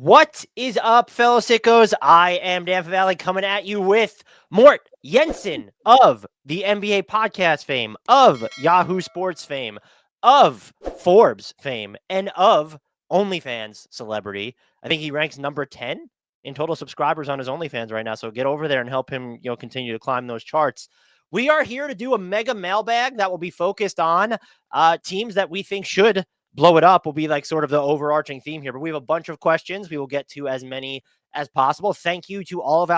What is up, fellow sickos? I am Dan Valley coming at you with Mort Jensen of the NBA podcast fame, of Yahoo Sports fame, of Forbes fame, and of OnlyFans celebrity. I think he ranks number 10 in total subscribers on his OnlyFans right now. So get over there and help him, continue to climb those charts. We are here to do a mega mailbag that will be focused on teams that we think should blow it up will be like sort of the overarching theme here, but we have a bunch of questions. We will get to as many as possible. Thank you to all of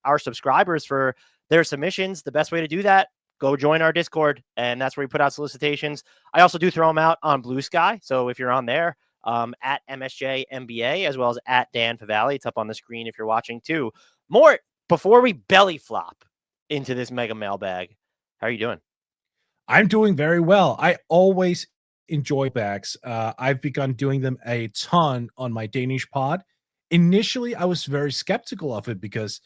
our subscribers for their submissions. The best way to do that, go join our Discord, and that's where we put out solicitations. I also do throw them out on Blue Sky. So if you're on there, at MSJ MBA, as well as at Dan Favale, it's up on the screen if you're watching too. Mort, before we belly flop into this mega mailbag, how are you doing? I'm doing very well. I always enjoy bags. I've begun doing them a ton on my Danish pod. Initially, I was very skeptical of it because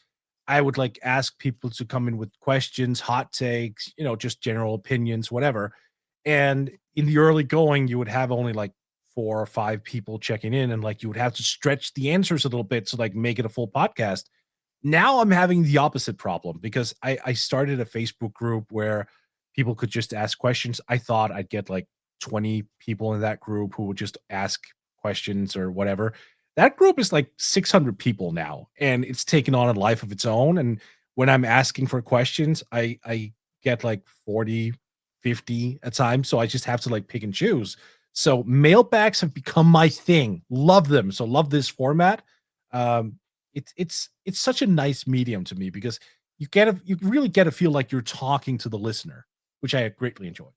I would like ask people to come in with questions, hot takes, just general opinions, whatever. And in the early going, you would have only like 4 or 5 people checking in, and like you would have to stretch the answers a little bit to like make it a full podcast. Now I'm having the opposite problem because I started a Facebook group where people could just ask questions. I thought I'd get like 20 people in that group who would just ask questions or whatever. That group is like 600 people now, and it's taken on a life of its own. And when I'm asking for questions, I get like 40, 50 at times. So I just have to like pick and choose. So mailbags have become my thing. Love them. So love this format. It's such a nice medium to me because you really get to feel like you're talking to the listener, which I greatly enjoy.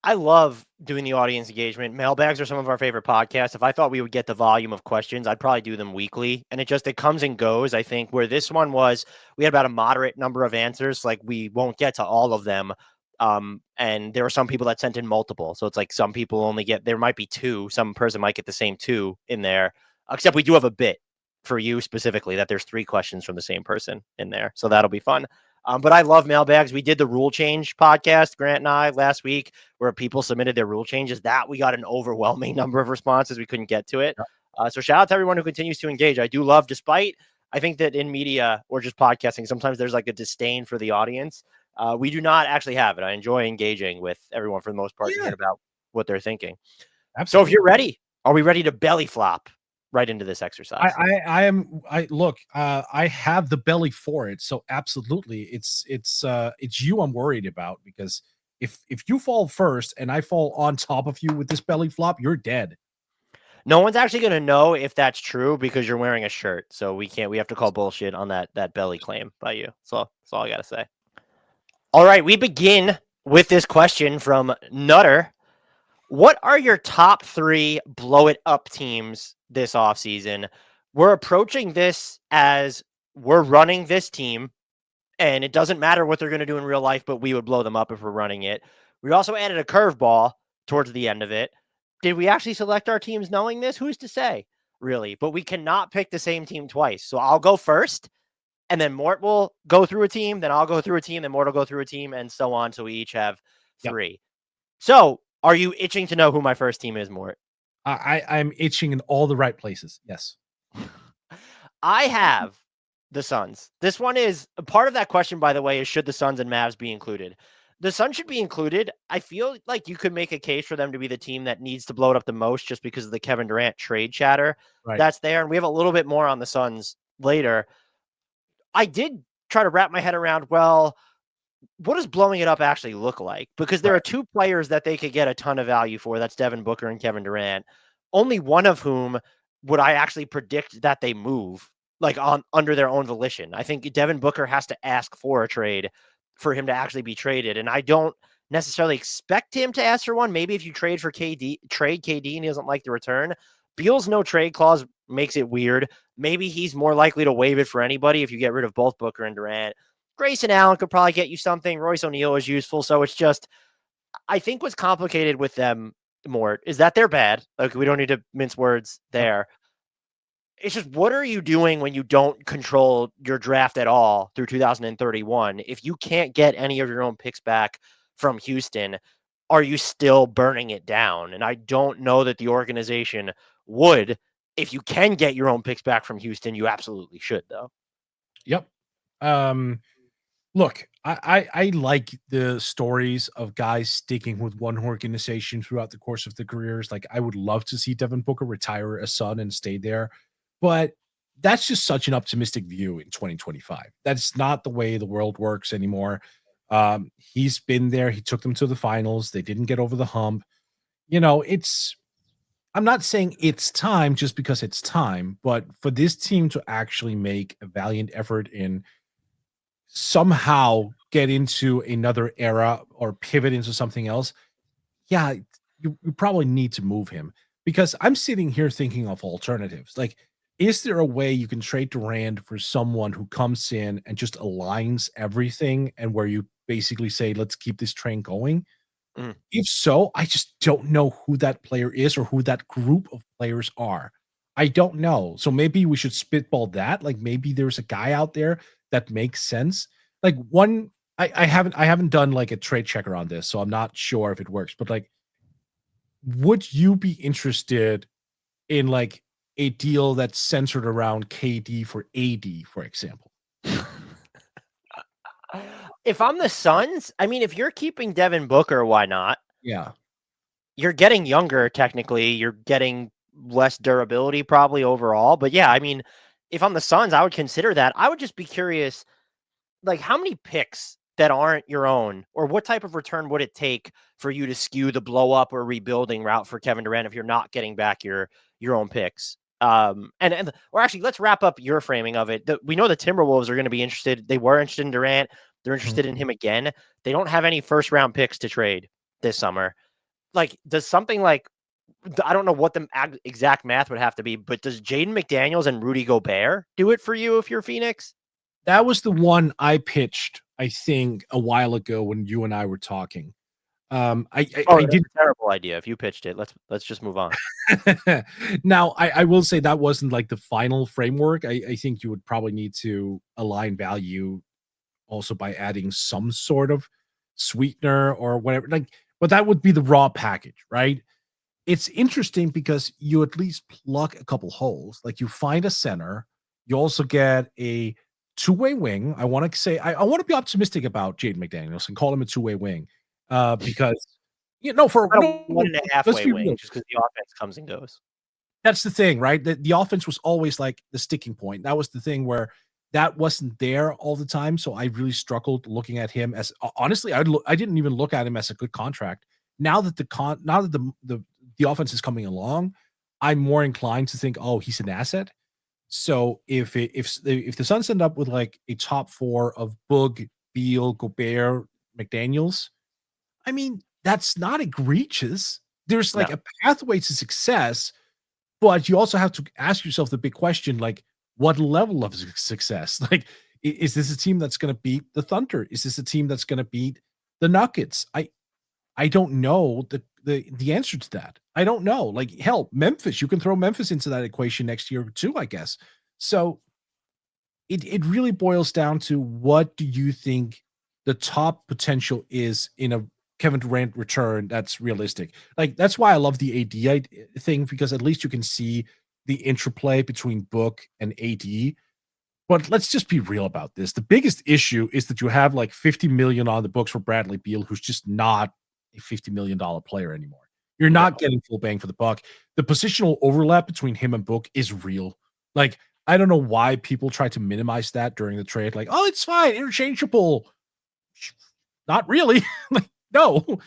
I love doing the audience engagement. Mailbags are some of our favorite podcasts. If I thought we would get the volume of questions, I'd probably do them weekly. And it comes and goes. I think where this one was, we had about a moderate number of answers. Like we won't get to all of them. And there were some people that sent in multiple. So it's like some people only there might be 2. Some person might get the same 2 in there, except we do have a bit for you specifically that there's 3 questions from the same person in there. So that'll be fun. But I love mailbags. We did the rule change podcast, Grant and I, last week, where people submitted their rule changes. That we got an overwhelming number of responses. We couldn't get to it. So shout out to everyone who continues to engage. I do love, despite I think that in media or just podcasting, sometimes there's like a disdain for the audience. We do not actually have it. I enjoy engaging with everyone for the most part to hear about what they're thinking. Absolutely. So if you're ready, are we ready to belly flop right into this exercise? I have the belly for it. So absolutely. It's you I'm worried about, because if you fall first and I fall on top of you with this belly flop, you're dead. No one's actually going to know if that's true because you're wearing a shirt. So we have to call bullshit on that belly claim by you. So that's all I got to say. All right. We begin with this question from Nutter. What are your top 3 blow it up teams this offseason? We're approaching this as we're running this team, and it doesn't matter what they're going to do in real life, but we would blow them up if we're running it. We also added a curveball towards the end of it. Did we actually select our teams knowing this? Who's to say, really? But we cannot pick the same team twice. So I'll go first, and then Mort will go through a team, then I'll go through a team, then Mort will go through a team, and so on. So we each have 3. Yep. So are you itching to know who my first team is, Mort? I'm itching in all the right places. Yes. I have the Suns. This one is part of that question, by the way, is should the Suns and Mavs be included? The Suns should be included. I feel like you could make a case for them to be the team that needs to blow it up the most just because of the Kevin Durant trade chatter that's there. And we have a little bit more on the Suns later. I did try to wrap my head around, well, what does blowing it up actually look like? Because there are 2 players that they could get a ton of value for. That's Devin Booker and Kevin Durant. Only one of whom would I actually predict that they move like under their own volition. I think Devin Booker has to ask for a trade for him to actually be traded. And I don't necessarily expect him to ask for one. Maybe if you trade KD and he doesn't like the return. Beal's no trade clause makes it weird. Maybe he's more likely to waive it for anybody if you get rid of both Booker and Durant. Grayson Allen could probably get you something. Royce O'Neal is useful. So it's just, I think what's complicated with them, Mort, is that they're bad. Like, we don't need to mince words there. It's just, what are you doing when you don't control your draft at all through 2031? If you can't get any of your own picks back from Houston, are you still burning it down? And I don't know that the organization would If you can get your own picks back from Houston, you absolutely should, though. Yep. Look, I like the stories of guys sticking with one organization throughout the course of their careers. Like, I would love to see Devin Booker retire a Sun and stay there, but that's just such an optimistic view in 2025. That's not the way the world works anymore. He's been there. He took them to the finals. They didn't get over the hump. It's I'm not saying it's time just because it's time, but for this team to actually make a valiant effort in somehow get into another era or pivot into something else, yeah, you probably need to move him because I'm sitting here thinking of alternatives. Like, is there a way you can trade Durant for someone who comes in and just aligns everything and where you basically say, let's keep this train going? Mm. If so, I just don't know who that player is or who that group of players are. I don't know. So maybe we should spitball that. Like maybe there's a guy out there that makes sense. Like one, I haven't done like a trade checker on this, so I'm not sure if it works. But like, would you be interested in like a deal that's centered around KD for AD, for example? If I'm the Suns, I mean, if you're keeping Devin Booker, why not? Yeah. You're getting younger, technically. You're getting less durability, probably overall. But yeah, I mean, if I'm the Suns, I would consider that. I would just be curious, like, how many picks that aren't your own, or what type of return would it take for you to skew the blow up or rebuilding route for Kevin Durant if you're not getting back your own picks? Or actually, let's wrap up your framing of it. We know the Timberwolves are going to be interested. They were interested in Durant. They're Mhm. interested in him again. They don't have any first round picks to trade this summer. Like, does something like, I don't know what the exact math would have to be, but does Jaden McDaniels and Rudy Gobert do it for you if you're Phoenix? That was the one I pitched, I think, a while ago when you and I were talking. Oh, I that's did. a terrible idea. If you pitched it, let's just move on. Now, I will say that wasn't like the final framework. I think you would probably need to align value also by adding some sort of sweetener or whatever. Like, but that would be the raw package, right? It's interesting because you at least plug a couple holes. Like you find a center, you also get a two-way wing. I want to say I want to be optimistic about Jaden McDaniels and call him a two-way wing. Because for About a no, one and a half let's way be wing, real. just because the offense comes and goes. That's the thing, right? The offense was always like the sticking point. That was the thing where that wasn't there all the time. So I really struggled looking at him as honestly, I didn't even look at him as a good contract. Now that the offense is coming along, I'm more inclined to think, oh, he's an asset. So if the Suns end up with like a top four of Boog, Beal, Gobert, McDaniels, I mean, that's not egregious. There's like No. a pathway to success, but you also have to ask yourself the big question, like, what level of success? Like, is this a team that's going to beat the Thunder? Is this a team that's going to beat the Nuggets? I don't know the answer to that. I don't know. Like, hell, Memphis, you can throw Memphis into that equation next year too, I guess. So it really boils down to what do you think the top potential is in a Kevin Durant return that's realistic. Like that's why I love the thing because at least you can see the interplay between Book and AD. But let's just be real about this. The biggest issue is that you have like 50 million on the books for Bradley Beal, who's just not a $50 million player anymore. You're not No. getting full bang for the buck. The positional overlap between him and Book is real. Like, I don't know why people try to minimize that during the trade. Like, oh, it's fine, interchangeable. Not really. Like, no,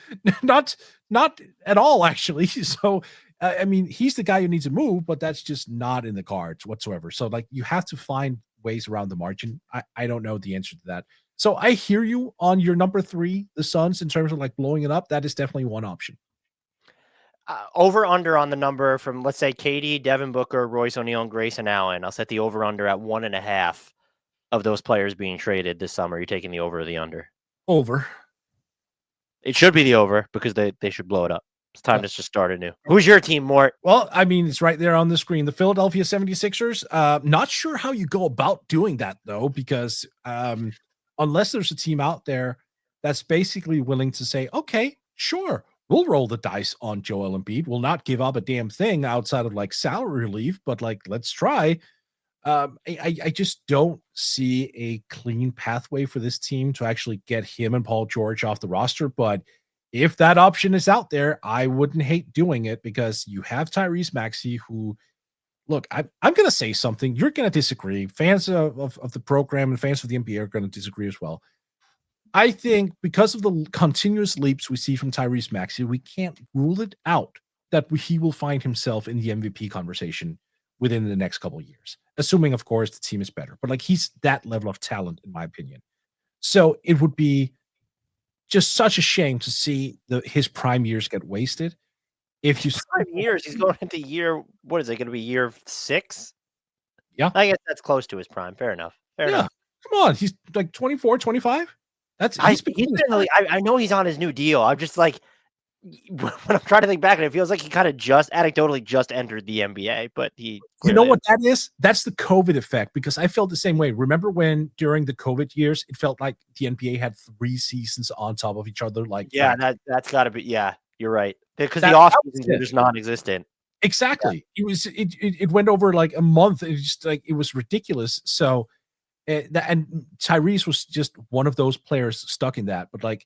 not not at all, actually. So, I mean, he's the guy who needs to move, but that's just not in the cards whatsoever. So, like, you have to find ways around the margin. I don't know the answer to that. So, I hear you on your number three, the Suns, in terms of like blowing it up. That is definitely one option. Over under on the number from, let's say, KD, Devin Booker, Royce O'Neal, and Grayson Allen. I'll set the over under at 1.5 of those players being traded this summer. You're taking the over or the under? Over. It should be the over because they should blow it up. It's time Yep. to just start anew. Who's your team, Mort? Well, I mean, it's right there on the screen. The Philadelphia 76ers. Not sure how you go about doing that, though, because unless there's a team out there that's basically willing to say, okay, sure, we'll roll the dice on Joel Embiid. We'll not give up a damn thing outside of like salary relief, but like let's try. I just don't see a clean pathway for this team to actually get him and Paul George off the roster. But if that option is out there, I wouldn't hate doing it because you have Tyrese Maxey, who, look, I'm going to say something. You're going to disagree. Fans of the program and fans of the NBA are going to disagree as well. I think because of the continuous leaps we see from Tyrese Maxey, we can't rule it out that he will find himself in the MVP conversation within the next couple of years, assuming, of course, the team is better. But like he's that level of talent, in my opinion. So it would be just such a shame to see his prime years get wasted. If you 5 years, he's going into year, what is it going to be, year 6? Yeah. I guess that's close to his prime. Fair enough. Fair enough. Come on. He's like 24, 25. I know he's on his new deal. I'm just like, when I'm trying to think back, and it feels like he kind of just anecdotally just entered the NBA, but he. You know what that is? That's the COVID effect, because I felt the same way. Remember when during the COVID years, it felt like the NBA had 3 seasons on top of each other? Like, yeah, that's got to be. Yeah, you're right. Because the off seasons are just non-existent. Exactly. Yeah. It went over like a month. It just like it was ridiculous. So, and Tyrese was just one of those players stuck in that. But like,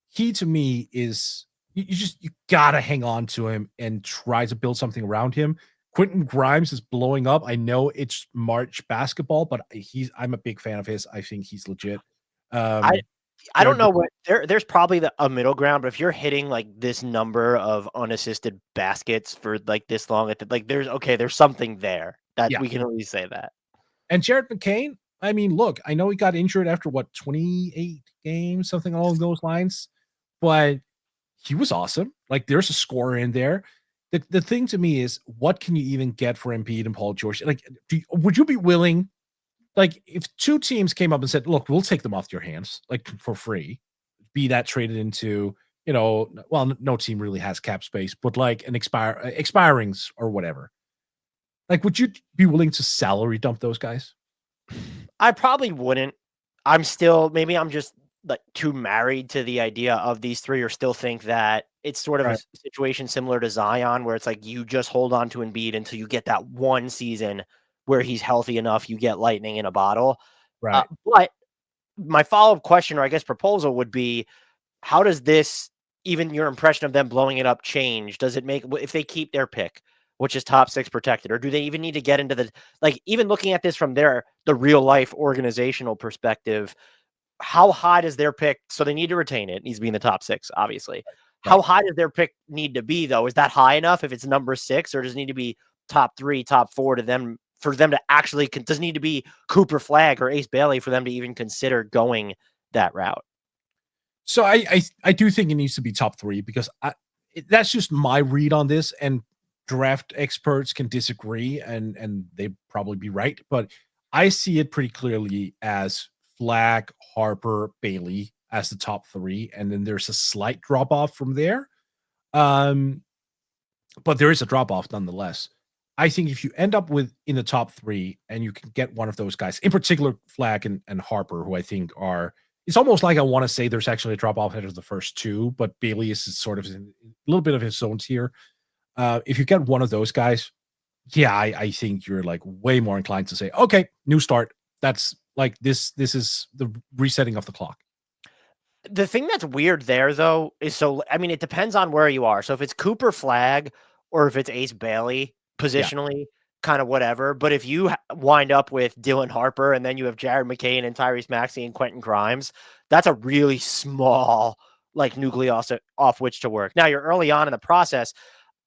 he to me is you gotta hang on to him and try to build something around him. Quentin Grimes is blowing up. I know it's March basketball, but I'm a big fan of his. I think he's legit. I don't know what there's probably a middle ground, but if you're hitting like this number of unassisted baskets for like this long, like there's something there that we can at least say that. And Jared McCain, I mean, look, I know he got injured after 28 games, something along those lines, but he was awesome. Like there's a scorer in there. The thing to me is, what can you even get for Embiid and Paul George? Like, would you be willing? Like, if 2 teams came up and said, look, we'll take them off your hands, like for free, be that traded into, well, no team really has cap space, but like an expirings or whatever. Like, would you be willing to salary dump those guys? I probably wouldn't. Maybe I'm just like too married to the idea of these 3, or still think that it's sort of a situation similar to Zion, where it's like you just hold on to Embiid until you get that one season where he's healthy enough, you get lightning in a bottle. Right. But my follow-up question, or I guess proposal, would be, how does this, even your impression of them blowing it up, change? Does it make, if they keep their pick, which is top 6 protected, or do they even need to get into the, like, even looking at this from the real life organizational perspective, how high does their pick, so they need to retain it, needs to be in the top 6, obviously. Right. How high does their pick need to be, though? Is that high enough if it's number 6, or does it need to be top 3, top 4 for them to actually, does it need to be Cooper Flagg or Ace Bailey for them to even consider going that route? So I do think it needs to be top 3, because that's just my read on this, and draft experts can disagree and they'd probably be right, but I see it pretty clearly as Flagg, Harper, Bailey as the top 3, and then there's a slight drop off from there. But there is a drop off nonetheless. I think if you end up in the top 3 and you can get one of those guys, in particular Flagg and Harper, who I think it's almost like I want to say there's actually a drop off out of the first 2, but Bailey is sort of in a little bit of his zones here. If you get one of those guys, I think you're like way more inclined to say, okay, new start. That's like this is the resetting of the clock. The thing that's weird there, though, is it depends on where you are. So if it's Cooper Flagg or if it's Ace Bailey, positionally, kind of whatever. But if you wind up with Dylan Harper and then you have Jared McCain and Tyrese Maxey and Quentin Grimes, that's a really small like nucleus off which to work. Now you're early on in the process.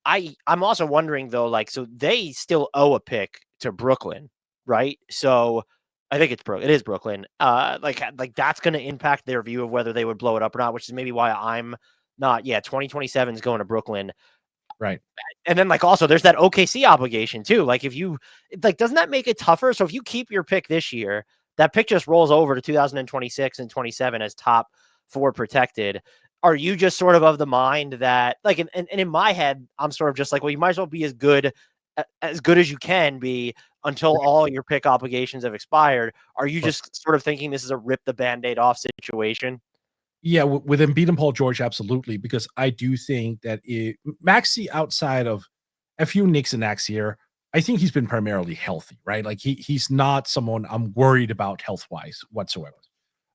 I'm also wondering though, like, so they still owe a pick to Brooklyn, right? So I think it is Brooklyn. Like that's going to impact their view of whether they would blow it up or not, which is maybe why I'm not. 2027 is going to Brooklyn. Right. And then like also there's that OKC obligation too. Like if you doesn't that make it tougher? So if you keep your pick this year, that pick just rolls over to 2026 and 27 as top 4 protected. Are you just sort of the mind that like, and in my head, I'm sort of just like, well, you might as well be as good as you can be until all your pick obligations have expired. Are you just sort of thinking this is a rip the Band-Aid off situation? Yeah, with Embiid and Paul George, absolutely, because I do think that Maxey, outside of a few nicks and knacks here, I think he's been primarily healthy, right? Like he's not someone I'm worried about health wise whatsoever.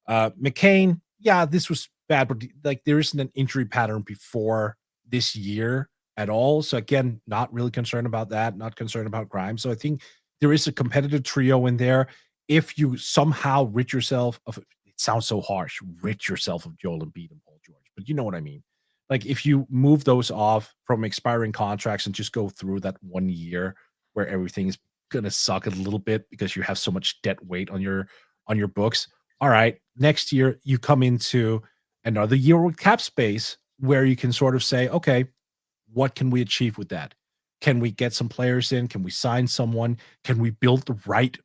McCain, yeah, this was bad, but like there isn't an injury pattern before this year at all. So again, not really concerned about that. Not concerned about Grimes. So I think there is a competitive trio in there. If you somehow rid yourself of, it sounds so harsh, rid yourself of Joel Embiid and Paul George, but you know what I mean. Like if you move those off from expiring contracts and just go through that 1 year where everything's gonna suck a little bit because you have so much debt weight on your books. All right, next year you come into another year with cap space where you can sort of say, okay, what can we achieve with that? Can we get some players in? Can we sign someone? Can we build the right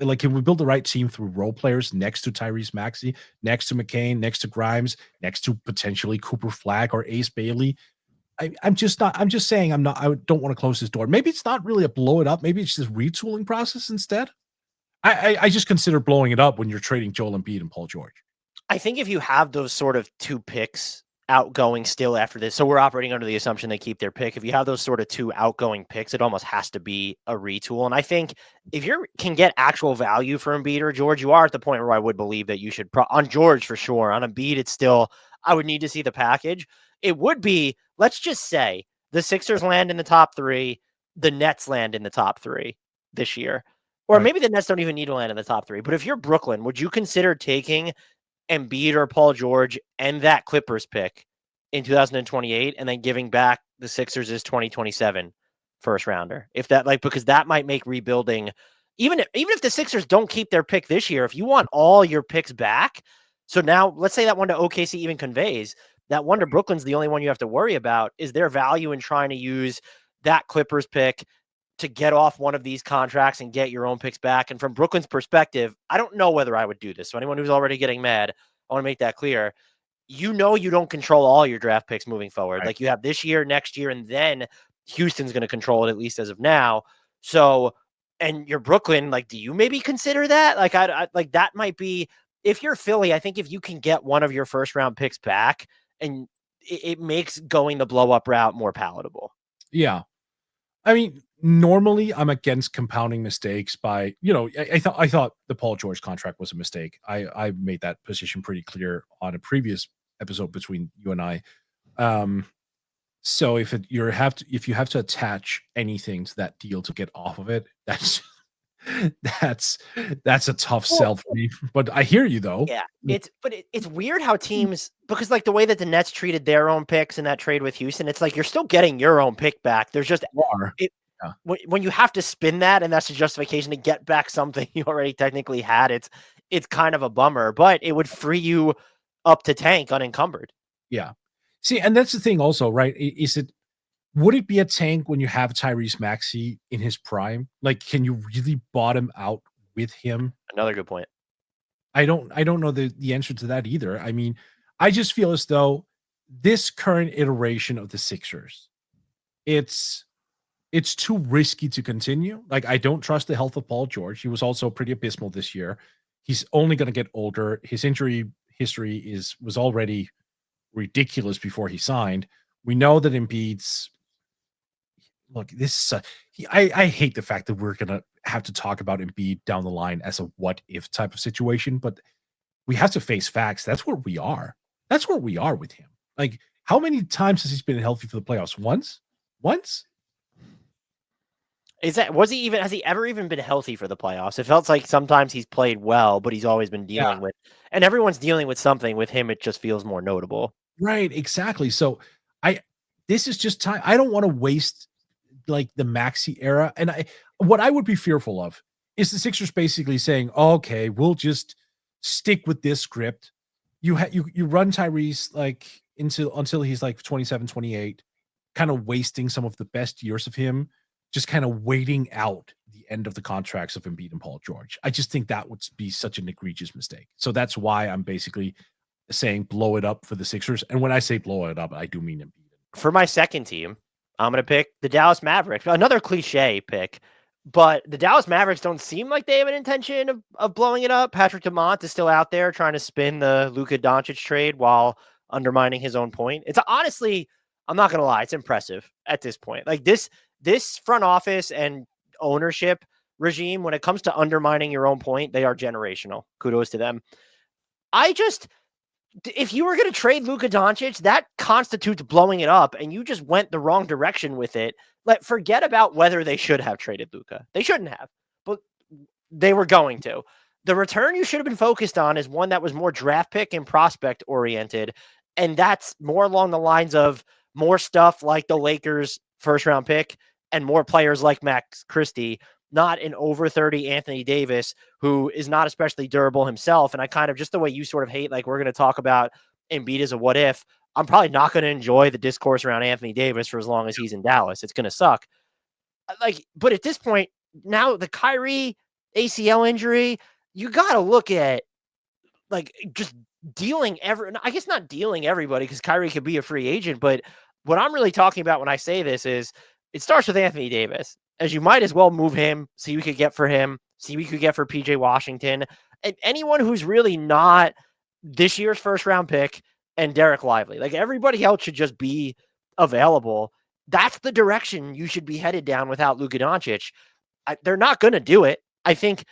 like can we build the right team through role players next to Tyrese Maxey, next to McCain, next to Grimes, next to potentially Cooper Flag or Ace Bailey? I'm just not. I'm just saying. I'm not. I don't want to close this door. Maybe it's not really a blow it up. Maybe it's just retooling process instead. I just consider blowing it up when you're trading Joel Embiid and Paul George. I think if you have those sort of 2 picks outgoing still after this, so we're operating under the assumption they keep their pick. If you have those sort of 2 outgoing picks, it almost has to be a retool. And I think if you can get actual value for Embiid or George, you are at the point where I would believe that you should on George for sure. On Embiid, it's still, I would need to see the package. It would be, let's just say the Sixers land in the top 3, the Nets land in the top 3 this year. Or maybe the Nets don't even need to land in the top 3. But if you're Brooklyn, would you consider taking Embiid or Paul George and that Clippers pick in 2028 and then giving back the Sixers' 2027 first rounder? If that, like, because that might make rebuilding, even if the Sixers don't keep their pick this year, if you want all your picks back, so now let's say that one to OKC even conveys, that one to Brooklyn's the only one you have to worry about. Is there value in trying to use that Clippers pick to get off one of these contracts and get your own picks back? And from Brooklyn's perspective, I don't know whether I would do this. So anyone who's already getting mad, I want to make that clear. You know, you don't control all your draft picks moving forward. Right. Like you have this year, next year, and then Houston's going to control it, at least as of now. So, and you're Brooklyn, like, do you maybe consider that? Like, I like that might be, if you're Philly, I think if you can get one of your first round picks back, and it makes going the blow up route more palatable. Yeah. I mean, normally I'm against compounding mistakes by, I thought the Paul George contract was a mistake. I made that position pretty clear on a previous episode between you and I. So if you have to attach anything to that deal to get off of it, that's that's a tough sell for me. But I hear you though. Yeah, it's weird how teams, because like the way that the Nets treated their own picks in that trade with Houston, it's like you're still getting your own pick back. There's just Yeah. when you have to spin that, and that's the justification to get back something you already technically had. It's kind of a bummer, but it would free you up to tank unencumbered. Yeah. See, and that's the thing also, right? Would it be a tank when you have Tyrese Maxey in his prime? Like, can you really bottom out with him? Another good point. I don't know the answer to that either. I mean, I just feel as though this current iteration of the Sixers, it's too risky to continue. Like, I don't trust the health of Paul George. He was also pretty abysmal this year. He's only going to get older. His injury history was already ridiculous before he signed. We know that Embiid's look, this is I hate the fact that we're gonna have to talk about Embiid down the line as a what if type of situation, but we have to face facts. That's where we are. That's where we are with him. Like, how many times has he been healthy for the playoffs? Once? Once? Has he ever even been healthy for the playoffs? It felt like sometimes he's played well, but he's always been dealing with, and everyone's dealing with something. With him, it just feels more notable. Right, exactly. So this is just time. I don't want to waste like the Maxi era. And what I would be fearful of is the Sixers basically saying, okay, we'll just stick with this script. You run Tyrese like until he's like 27, 28, kind of wasting some of the best years of him, just kind of waiting out the end of the contracts of Embiid and Paul George. I just think that would be such an egregious mistake. So that's why I'm basically saying blow it up for the Sixers. And when I say blow it up, I do mean Embiid. For my second team, I'm going to pick the Dallas Mavericks. Another cliche pick, But the Dallas Mavericks don't seem like they have an intention of blowing it up. Patrick Dumont is still out there trying to spin the Luka Doncic trade while undermining his own point. It's honestly, I'm not going to lie, it's impressive at this point. Like this front office and ownership regime, when it comes to undermining your own point, they are generational. Kudos to them. If you were going to trade Luka Doncic, that constitutes blowing it up, and you just went the wrong direction with it. Forget about whether they should have traded Luka. They shouldn't have, but they were going to. The return you should have been focused on is one that was more draft pick and prospect oriented, and that's more along the lines of more stuff like the Lakers first round pick and more players like Max Christie, not an over 30 Anthony Davis, who is not especially durable himself. And I kind of, just the way you sort of hate, like we're going to talk about Embiid as a what if, I'm probably not going to enjoy the discourse around Anthony Davis for as long as he's in Dallas. It's going to suck. But at this point, now the Kyrie ACL injury, you got to look at just dealing I guess not dealing everybody, because Kyrie could be a free agent. But what I'm really talking about when I say this is it starts with Anthony Davis, as you might as well move him, see what we could get for him, see what we could get for PJ Washington, and anyone who's really not this year's first round pick, and Derek Lively. Everybody else should just be available. That's the direction you should be headed down without Luka Doncic. They're not going to do it. I think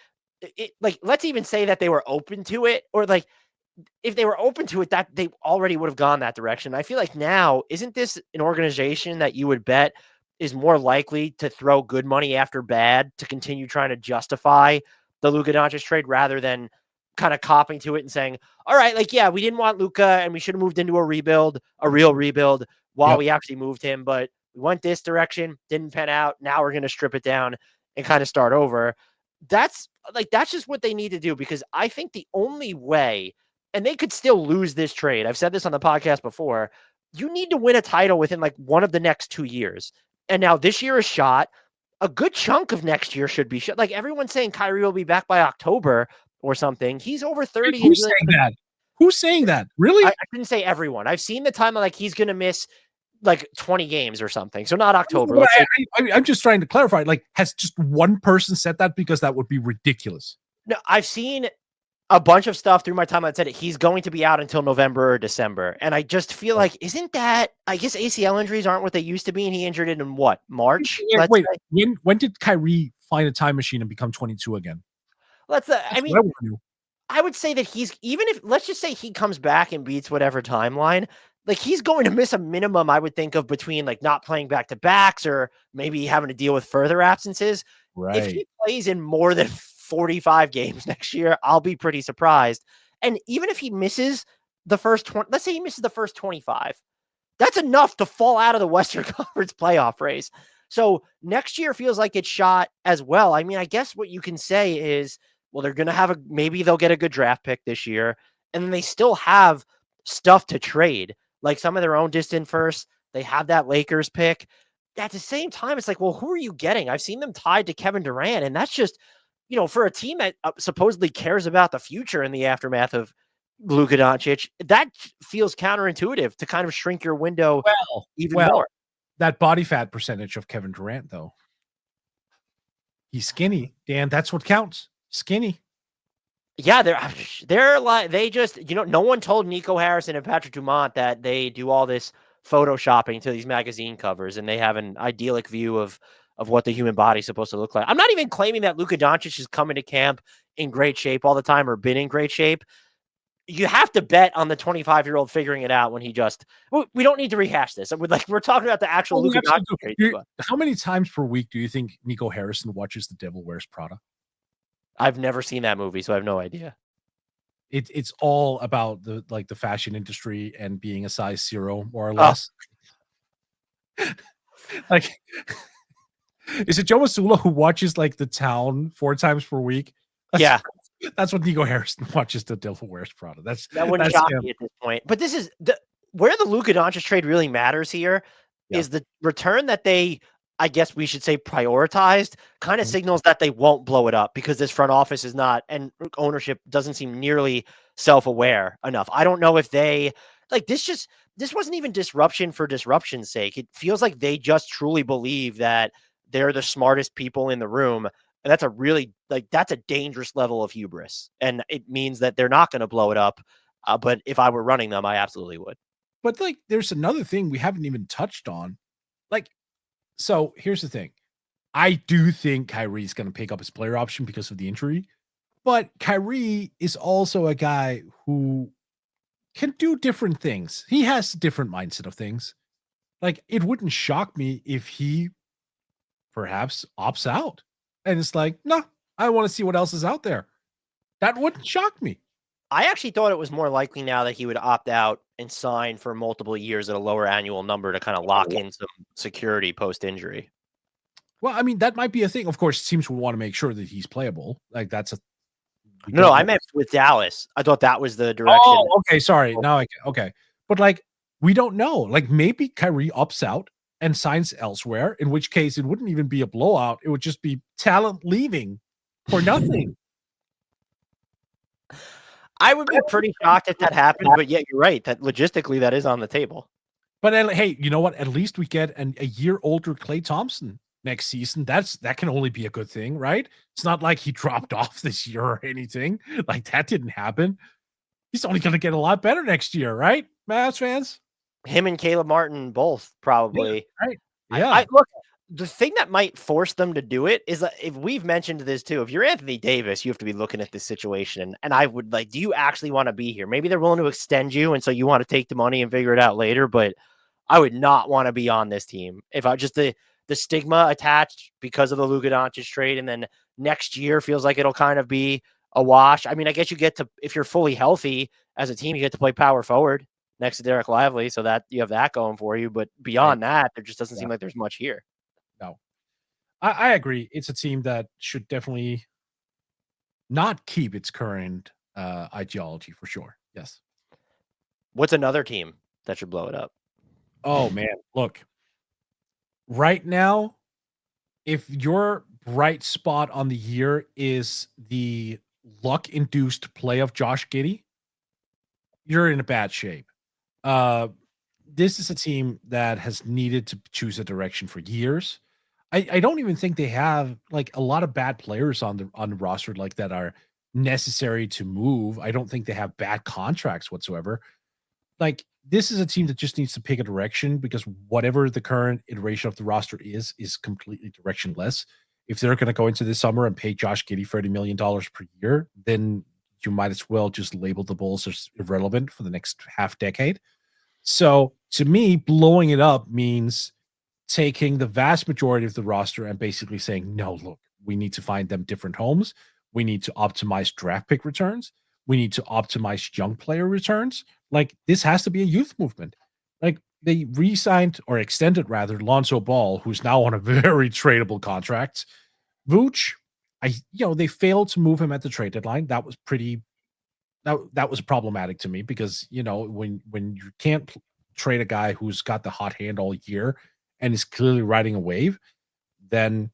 let's even say that they were open to it, or if they were open to it, that they already would have gone that direction. I feel like now, isn't this an organization that you would bet is more likely to throw good money after bad to continue trying to justify the Luka Doncic trade, rather than kind of copping to it and saying, all right, yeah, we didn't want Luka and we should have moved into a real rebuild while we actually moved him, but we went this direction, didn't pan out. Now we're going to strip it down and kind of start over. That's just what they need to do, because I think the only way, and they could still lose this trade, I've said this on the podcast before, you need to win a title within one of the next 2 years. And now this year is shot. A good chunk of next year should be shot. Everyone's saying Kyrie will be back by October or something. He's over 30. Who's saying that? Who's saying that? Really? I didn't say everyone. I've seen the time he's going to miss 20 games or something. So not October. I'm just trying to clarify. Has just one person said that? Because that would be ridiculous. No, I've seen a bunch of stuff through my time that said it. He's going to be out until November or December. And I just feel isn't that, I guess ACL injuries aren't what they used to be. And he injured it in what, March? Yeah, wait, when did Kyrie find a time machine and become 22 again? I would say that let's just say he comes back and beats whatever timeline, he's going to miss a minimum, I would think, of between not playing back to backs or maybe having to deal with further absences. Right. If he plays in more than 45 games next year, I'll be pretty surprised. And even if he misses the first 20, let's say he misses the first 25, that's enough to fall out of the Western Conference playoff race. So next year feels like it's shot as well. I mean, I guess what you can say is, well, they're going to maybe they'll get a good draft pick this year, and then they still have stuff to trade, some of their own distant first. They have that Lakers pick. At the same time, it's well, who are you getting? I've seen them tied to Kevin Durant, and that's just, for a team that supposedly cares about the future in the aftermath of Luka Doncic, that feels counterintuitive to kind of shrink your window even more. That body fat percentage of Kevin Durant, though. He's skinny, Dan. That's what counts. Skinny. Yeah, they just, no one told Nico Harrison and Patrick Dumont that they do all this photoshopping to these magazine covers and they have an idyllic view of what the human body is supposed to look like. I'm not even claiming that Luka Doncic is coming to camp in great shape all the time or been in great shape. You have to bet on the 25-year-old figuring it out when we don't need to rehash this. We're talking about the actual Luka Doncic. How many times per week do you think Nico Harrison watches The Devil Wears Prada? I've never seen that movie, so I have no idea. It's all about the fashion industry and being a size 0, more or less. Is it Joe Masula who watches The Town 4 times per week? That's what Nico Harrison watches, The Devil Wears Prada. That wouldn't shock me at this point. But this is where the Luka Doncic trade really matters here is the return that they, I guess we should say, prioritized, kind of signals that they won't blow it up because this front office is not, and ownership doesn't seem nearly self-aware enough. I don't know if they this wasn't even disruption for disruption's sake. It feels like they just truly believe that they're the smartest people in the room. And that's a really, like, that's a dangerous level of hubris. And it means that they're not going to blow it up. But if I were running them, I absolutely would. But like, there's another thing we haven't even touched on. Like, so here's the thing. I do think Kyrie's going to pick up his player option because of the injury, but Kyrie is also a guy who can do different things. He has a different mindset of things. Like, it wouldn't shock me if he perhaps opts out and it's like, no, I want to see what else is out there. That wouldn't shock me. I actually thought it was more likely now that he would opt out and sign for multiple years at a lower annual number to kind of lock in some security post injury. Well, I mean, that might be a thing. Of course, teams would want to make sure that he's playable. Like, that's a no, I meant with Dallas. I thought that was the direction. Oh, okay. Sorry. Now okay. But like, we don't know. Like, maybe Kyrie opts out and signs elsewhere, in which case it wouldn't even be a blowout. It would just be talent leaving for nothing. I would be pretty shocked if that happened, but yet you're right that logistically that is on the table. But hey, you know what? At least we get a year older Klay Thompson next season. That can only be a good thing, right? It's not like he dropped off this year or anything. Like, that didn't happen. He's only going to get a lot better next year, right, Mavs fans? Him and Caleb Martin both probably. Yeah, right. Yeah. I look, the thing that might force them to do it is if we've mentioned this too, if you're Anthony Davis, you have to be looking at this situation. And I would like, do you actually want to be here? Maybe they're willing to extend you. And so you want to take the money and figure it out later. But I would not want to be on this team if I just the stigma attached because of the Luka Doncic trade. And then next year feels like it'll kind of be a wash. I mean, I guess you get to, if you're fully healthy as a team, you get to play power forward next to Derek Lively. So that you have that going for you. But beyond that, there just doesn't seem like there's much here. No, I agree. It's a team that should definitely not keep its current ideology for sure. Yes. What's another team that should blow it up? Oh man, look. Right now, if your bright spot on the year is the luck-induced play of Josh Giddey, you're in a bad shape. This is a team that has needed to choose a direction for years. I don't even think they have like a lot of bad players on the roster like that are necessary to move. I don't think they have bad contracts whatsoever. Like, this is a team that just needs to pick a direction because whatever the current iteration of the roster is completely directionless. If they're going to go into this summer and pay Josh Giddey $30 million per year, then you might as well just label the Bulls as irrelevant for the next half decade. So to me, blowing it up means taking the vast majority of the roster and basically saying, no, look, we need to find them different homes. We need to optimize draft pick returns. We need to optimize young player returns. Like, this has to be a youth movement. Like, they re-signed or extended rather Lonzo Ball, who's now on a very tradable contract. Vooch, they failed to move him at the trade deadline. That was pretty that was problematic to me because, when you can't trade a guy who's got the hot hand all year and is clearly riding a wave, then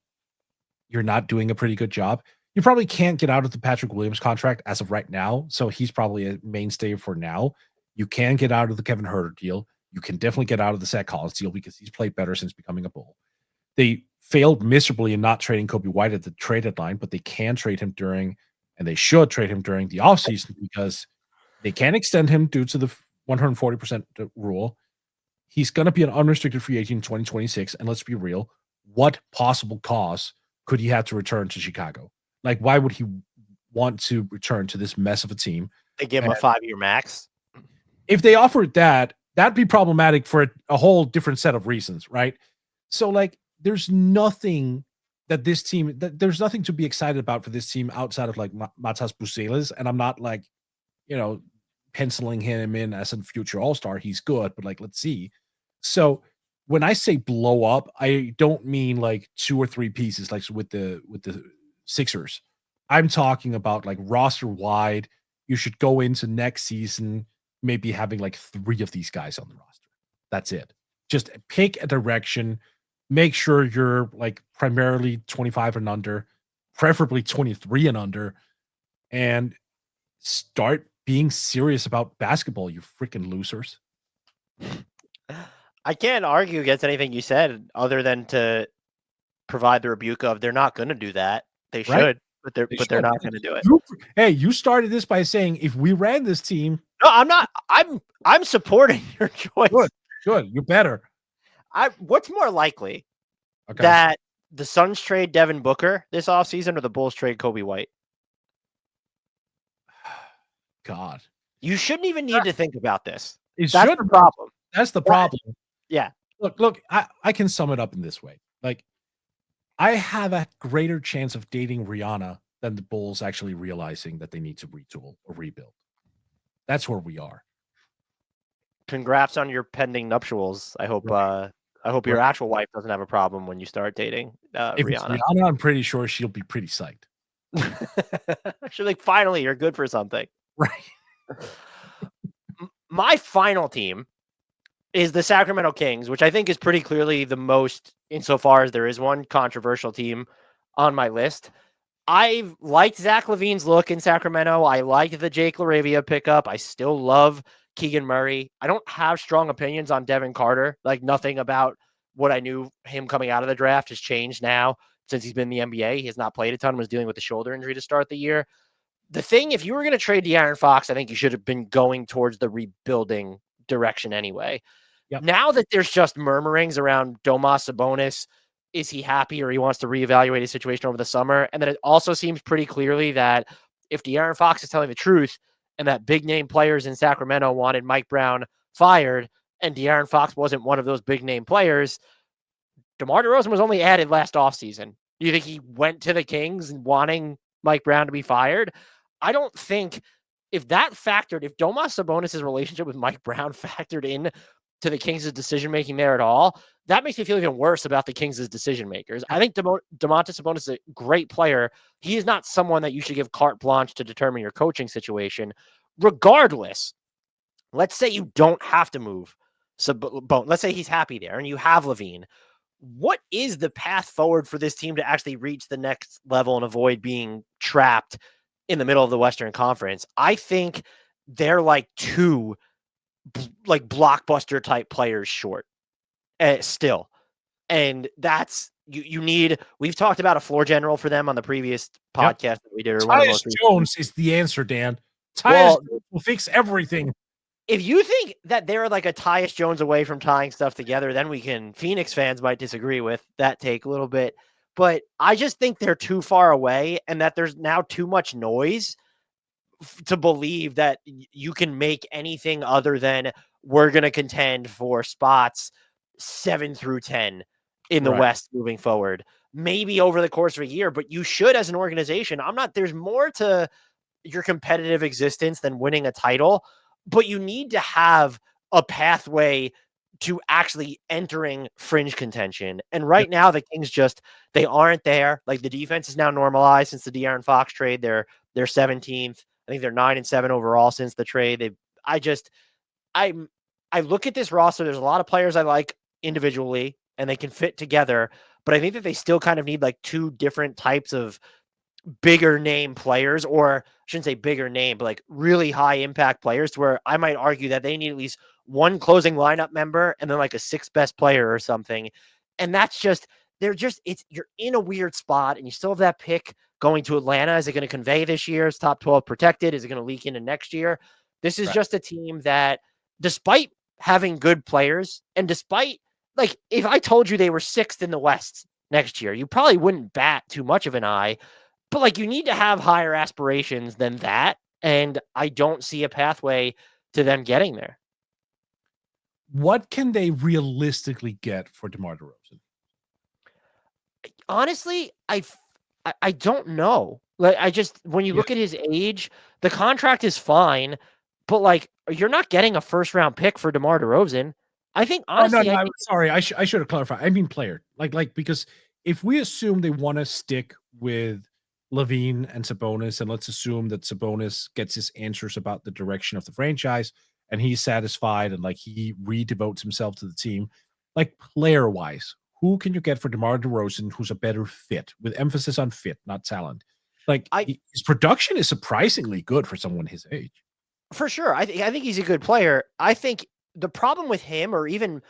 you're not doing a pretty good job. You probably can't get out of the Patrick Williams contract as of right now, so he's probably a mainstay for now. You can get out of the Kevin Huerter deal. You can definitely get out of the Zach Collins deal because he's played better since becoming a Bull. They failed miserably in not trading Kobe White at the trade deadline, but they can trade him and they should trade him during the offseason because they can extend him due to the 140% rule. He's going to be an unrestricted free agent in 2026. And let's be real, what possible cause could he have to return to Chicago? Like, why would he want to return to this mess of a team? They give him a 5-year max. If they offered that, that'd be problematic for a whole different set of reasons, right? So, like, there's nothing there's nothing to be excited about for this team outside of like Matas Buzelis. And I'm not like, penciling him in as a future all-star. He's good, but like, let's see. So when I say blow up, I don't mean like 2 or 3 pieces like with the Sixers. I'm talking about like roster wide. You should go into next season maybe having like 3 of these guys on the roster. That's it. Just pick a direction. Make sure you're like primarily 25 and under, preferably 23 and under, and start being serious about basketball, you freaking losers. I can't argue against anything you said other than to provide the rebuke of they're not going to do that. They Right? should, but they're not going to do it. You started this by saying if we ran this team, No, I'm not. I'm supporting your choice. Good. You better. What's more likely Okay. that the Suns trade Devin Booker this offseason or the Bulls trade Kobe White? God. You shouldn't even need to think about this. That's the problem. That's the problem. Yeah. Look, I can sum it up in this way. Like, I have a greater chance of dating Rihanna than the Bulls actually realizing that they need to retool or rebuild. That's where we are. Congrats on your pending nuptials. I hope your actual wife doesn't have a problem when you start dating if Rihanna. It's Rihanna, I'm pretty sure she'll be pretty psyched. She's like, finally, you're good for something. Right. My final team is the Sacramento Kings, which I think is pretty clearly the most, insofar as there is one, controversial team on my list. I've liked Zach LaVine's look in Sacramento. I liked the Jake LaRavia pickup. I still love Keegan Murray. I don't have strong opinions on Devin Carter. Like, nothing about what I knew him coming out of the draft has changed now since he's been in the NBA. He has not played a ton, was dealing with a shoulder injury to start the year. The thing, if you were going to trade De'Aaron Fox, I think you should have been going towards the rebuilding direction anyway. Yep. Now that there's just murmurings around Domas Sabonis, is he happy or he wants to reevaluate his situation over the summer? And then it also seems pretty clearly that if De'Aaron Fox is telling the truth and that big name players in Sacramento wanted Mike Brown fired and De'Aaron Fox wasn't one of those big name players, DeMar DeRozan was only added last offseason. Do you think he went to the Kings wanting Mike Brown to be fired? I don't think if Domas Sabonis' relationship with Mike Brown factored in to the Kings' decision-making there at all, that makes me feel even worse about the Kings' decision-makers. I think Domantas Sabonis is a great player. He is not someone that you should give carte blanche to determine your coaching situation. Regardless, let's say you don't have to move Sabonis. Let's say he's happy there and you have LaVine. What is the path forward for this team to actually reach the next level and avoid being trapped in the middle of the Western Conference? I think they're like two blockbuster type players short still. And that's, you need, we've talked about a floor general for them on the previous podcast that we did. Tyus Jones is the answer, Dan. Tyus will fix everything. If you think that they're like a Tyus Jones away from tying stuff together, then Phoenix fans might disagree with that take a little bit. But I just think they're too far away and that there's now too much noise to believe that you can make anything other than we're going to contend for spots 7 through 10 in the West moving forward, maybe over the course of a year, but you should, as an organization, there's more to your competitive existence than winning a title, but you need to have a pathway to actually entering fringe contention. And right now the Kings they aren't there. Like, the defense is now normalized since the De'Aaron Fox trade. They're 17th. I think they're 9-7 overall since the trade. I look at this roster. There's a lot of players I like individually and they can fit together, but I think that they still kind of need like two different types of bigger name players, or I shouldn't say bigger name, but like really high impact players, to where I might argue that they need at least one closing lineup member and then like a sixth best player or something. And that's just, you're in a weird spot and you still have that pick going to Atlanta. Is it going to convey this year? Is top 12 protected? Is it going to leak into next year? This is just a team that, despite having good players and despite, like, if I told you they were 6th in the West next year, you probably wouldn't bat too much of an eye, but like, you need to have higher aspirations than that. And I don't see a pathway to them getting there. What can they realistically get for DeMar DeRozan? Honestly, I don't know. Like, when you look at his age, the contract is fine, but like, you're not getting a first round pick for DeMar DeRozan. I think, honestly, I'm sorry. I should have clarified. I mean player. Like, because if we assume they want to stick with LaVine and Sabonis, and let's assume that Sabonis gets his answers about the direction of the franchise and he's satisfied and like he redevotes himself to the team, like, player wise, who can you get for DeMar DeRozan who's a better fit, with emphasis on fit, not talent? Like, his production is surprisingly good for someone his age. For sure. I think he's a good player. I think the problem with him, or even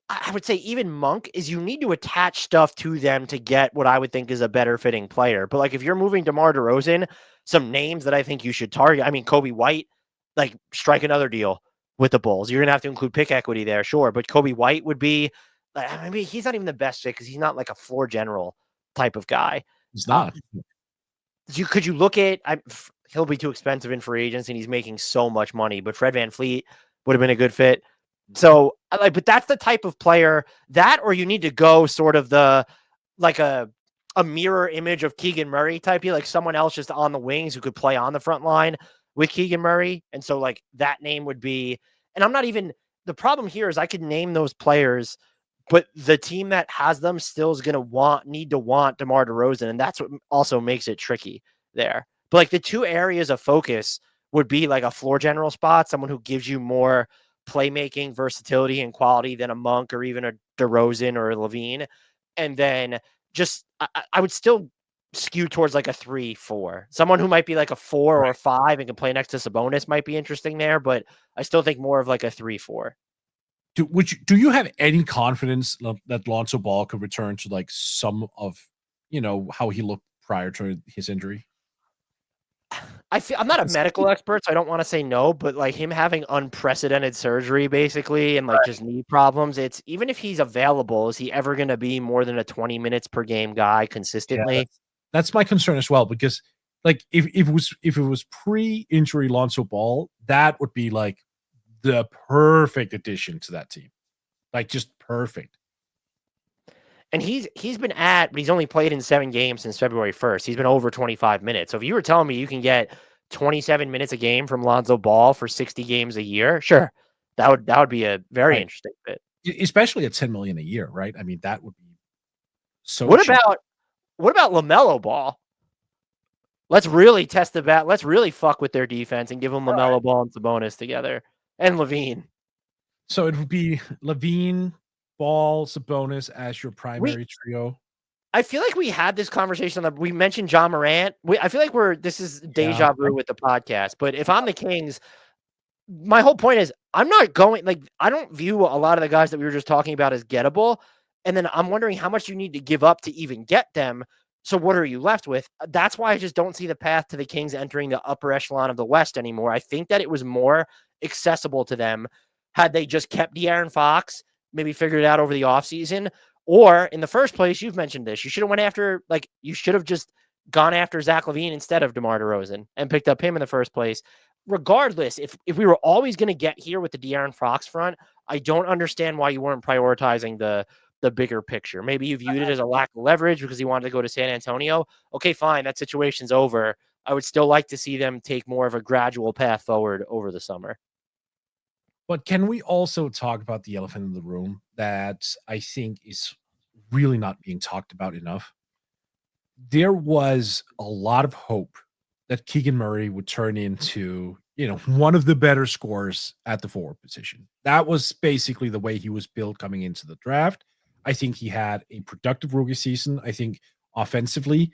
I would say even Monk is you need to attach stuff to them to get what I would think is a better fitting player. But like if you're moving DeMar DeRozan, some names that I think you should target. I mean, Kobe White, like strike another deal with the Bulls. You're gonna have to include pick equity there, sure. But Kobe White would be like, I mean, he's not even the best fit because he's not like a floor general type of guy. He's not. Could you look at he'll be too expensive in free agents and he's making so much money, but Fred VanVleet would have been a good fit. So but that's the type of player that, or you need to go sort of the like a mirror image of Keegan Murray type, like someone else just on the wings who could play on the front line with Keegan Murray. And so like that name would be, and I'm not even, the problem here is I could name those players, but the team that has them still is going to need to want DeMar DeRozan. And that's what also makes it tricky there. But like the two areas of focus would be like a floor general spot, someone who gives you more playmaking, versatility, and quality than a Monk or even a DeRozan or a Levine. And then just, I would still skew towards like a 3-4. Someone who might be like a 4 or a 5 and can play next to Sabonis might be interesting there, but I still think more of like a 3-4. Do you have any confidence that Lonzo Ball could return to like some of, how he looked prior to his injury? I'm not a medical expert, so I don't want to say no, but like him having unprecedented surgery basically and like just knee problems, it's even if he's available, is he ever going to be more than a 20 minutes per game guy consistently? Yeah, that's my concern as well, because like if it was pre-injury Lonzo Ball, that would be like the perfect addition to that team. Like just perfect. And he's but he's only played in 7 games since February 1st. He's been over 25 minutes. So if you were telling me you can get 27 minutes a game from Lonzo Ball for 60 games a year, sure. That would be a very interesting fit. Especially at $10 million a year, right? I mean, that would be so What cheap. about LaMelo Ball? Let's really test the bat. Let's really fuck with their defense and give them LaMelo Ball and Sabonis together. And Levine. So it would be Levine, Ball, Sabonis as your primary trio. I feel like we had this conversation. We mentioned John Morant. I feel like this is deja vu with the podcast. But if I'm the Kings, my whole point is I'm not going, like, I don't view a lot of the guys that we were just talking about as gettable. And then I'm wondering how much you need to give up to even get them. So what are you left with? That's why I just don't see the path to the Kings entering the upper echelon of the West anymore. I think that it was more accessible to them had they just kept De'Aaron Fox, maybe figured it out over the offseason. Or in the first place, you've mentioned this, you should have just gone after Zach LaVine instead of DeMar DeRozan and picked up him in the first place. Regardless, if we were always going to get here with the De'Aaron Fox front, I don't understand why you weren't prioritizing the bigger picture. Maybe you viewed it as a lack of leverage because he wanted to go to San Antonio. Okay, fine. That situation's over. I would still like to see them take more of a gradual path forward over the summer. But can we also talk about the elephant in the room that I think is really not being talked about enough? There was a lot of hope that Keegan Murray would turn into, one of the better scorers at the forward position. That was basically the way he was built coming into the draft. I think he had a productive rookie season. I think offensively,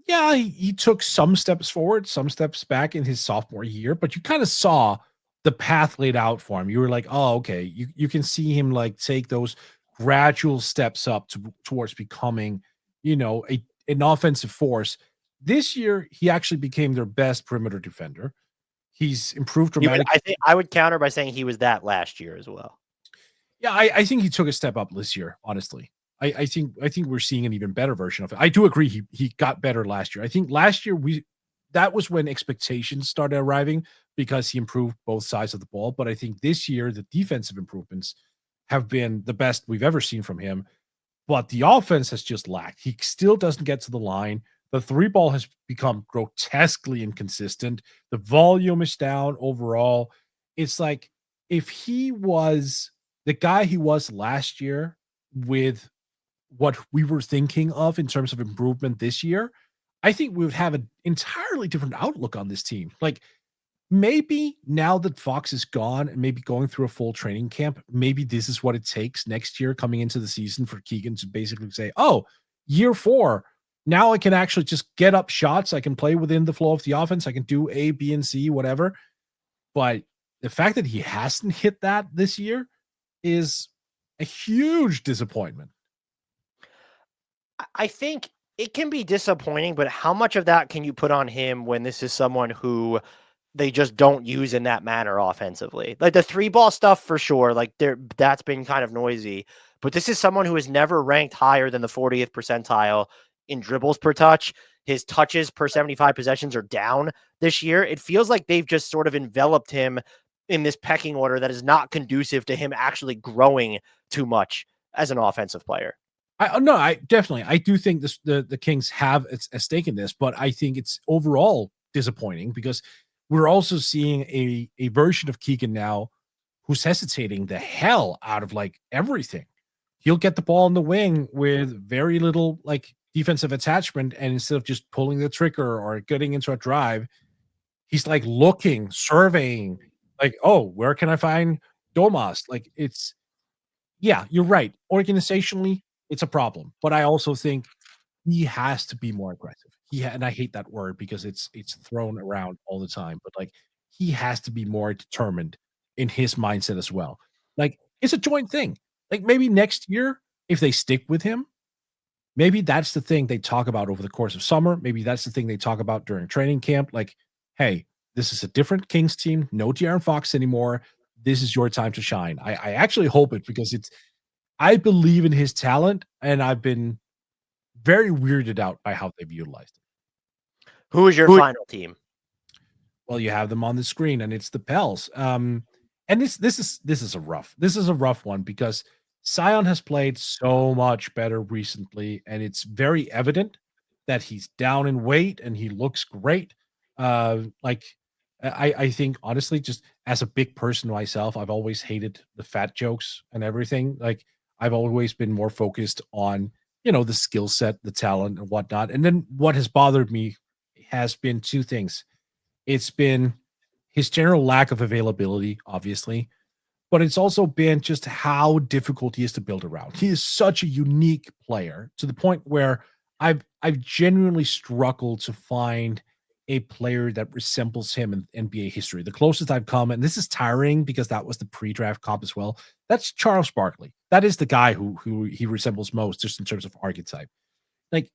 yeah, he took some steps forward, some steps back in his sophomore year, but you kind of saw the path laid out for him. You were like, oh, okay, you can see him like take those gradual steps up towards becoming, an offensive force. This year, he actually became their best perimeter defender. He's improved dramatically. I think I would counter by saying he was that last year as well. Yeah, I think he took a step up this year, honestly. I think we're seeing an even better version of it. I do agree he got better last year. I think last year that was when expectations started arriving because he improved both sides of the ball. But I think this year the defensive improvements have been the best we've ever seen from him. But the offense has just lacked. He still doesn't get to the line. The 3-ball has become grotesquely inconsistent. The volume is down overall. It's like if he was the guy he was last year with what we were thinking of in terms of improvement this year, I think we would have an entirely different outlook on this team. Like maybe now that Fox is gone and maybe going through a full training camp, maybe this is what it takes next year coming into the season for Keegan to basically say, oh, year 4, now I can actually just get up shots. I can play within the flow of the offense. I can do A, B, and C, whatever. But the fact that he hasn't hit that this year is a huge disappointment. I think it can be disappointing, but how much of that can you put on him when this is someone who they just don't use in that manner offensively? Like the three ball stuff for sure, like that's been kind of noisy, but this is someone who has never ranked higher than the 40th percentile in dribbles per touch. His touches per 75 possessions are down this year. It feels like they've just sort of enveloped him in this pecking order that is not conducive to him actually growing too much as an offensive player. No, I definitely, I do think the Kings have a stake in this, but I think it's overall disappointing because we're also seeing a version of Keegan now who's hesitating the hell out of like everything. He'll get the ball in the wing with very little like defensive attachment, and instead of just pulling the trigger or getting into a drive, he's like looking, surveying, like, oh, where can I find Domas? Like it's yeah, you're right. Organizationally, it's a problem, but I also think he has to be more aggressive. And I hate that word because it's thrown around all the time, but like he has to be more determined in his mindset as well. Like it's a joint thing. Like maybe next year, if they stick with him, maybe that's the thing they talk about over the course of summer. Maybe that's the thing they talk about during training camp. Like, hey, this is a different Kings team. No De'Aaron Fox anymore. This is your time to shine. I actually hope it because I believe in his talent, and I've been very weirded out by how they've utilized it. Who is your final team? Well, you have them on the screen, and it's the Pels. And this is a rough one because Zion has played so much better recently, and it's very evident that he's down in weight and he looks great. Like I think honestly, just as a big person myself, I've always hated the fat jokes and everything. Like I've always been more focused on the skill set, the talent, and whatnot. And then what has bothered me has been two things. It's been his general lack of availability, obviously, but it's also been just how difficult he is to build around. He is such a unique player to the point where I've genuinely struggled to find a player that resembles him in NBA history. The closest I've come, and this is tiring because that was the pre-draft comp as well. That's Charles Barkley. That is the guy who he resembles most, just in terms of archetype. Like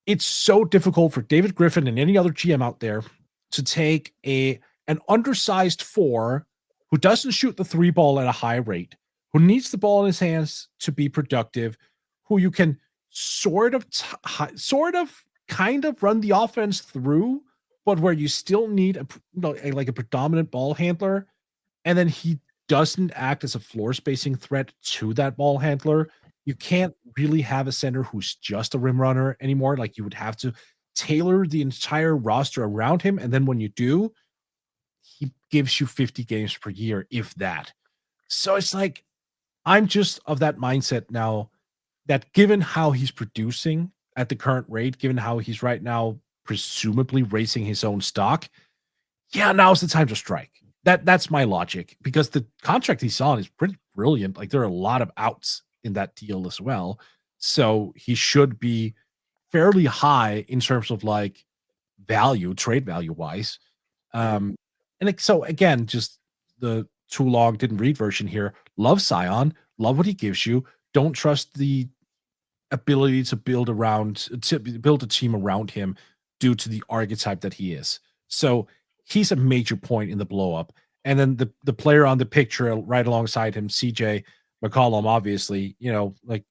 it's so difficult for David Griffin and any other GM out there to take an undersized four who doesn't shoot the three ball at a high rate, who needs the ball in his hands to be productive, who you can sort of kind of run the offense through, but where you still need like a predominant ball handler, and then he doesn't act as a floor spacing threat to that ball handler. You can't really have a center who's just a rim runner anymore. Like you would have to tailor the entire roster around him, and then when you do, he gives you 50 games per year, if that. So it's like I'm just of that mindset now that given how he's producing at the current rate, given how he's right now presumably raising his own stock, yeah, now's the time to strike. That's my logic because the contract he's on is pretty brilliant. Like there are a lot of outs in that deal as well. So he should be fairly high in terms of like value, trade value wise. And so again, just the too long didn't read version here. Love Zion, love what he gives you. Don't trust the ability to build a team around him due to the archetype that he is. So he's a major point in the blow up. And then the player on the picture right alongside him, CJ McCollum, obviously, like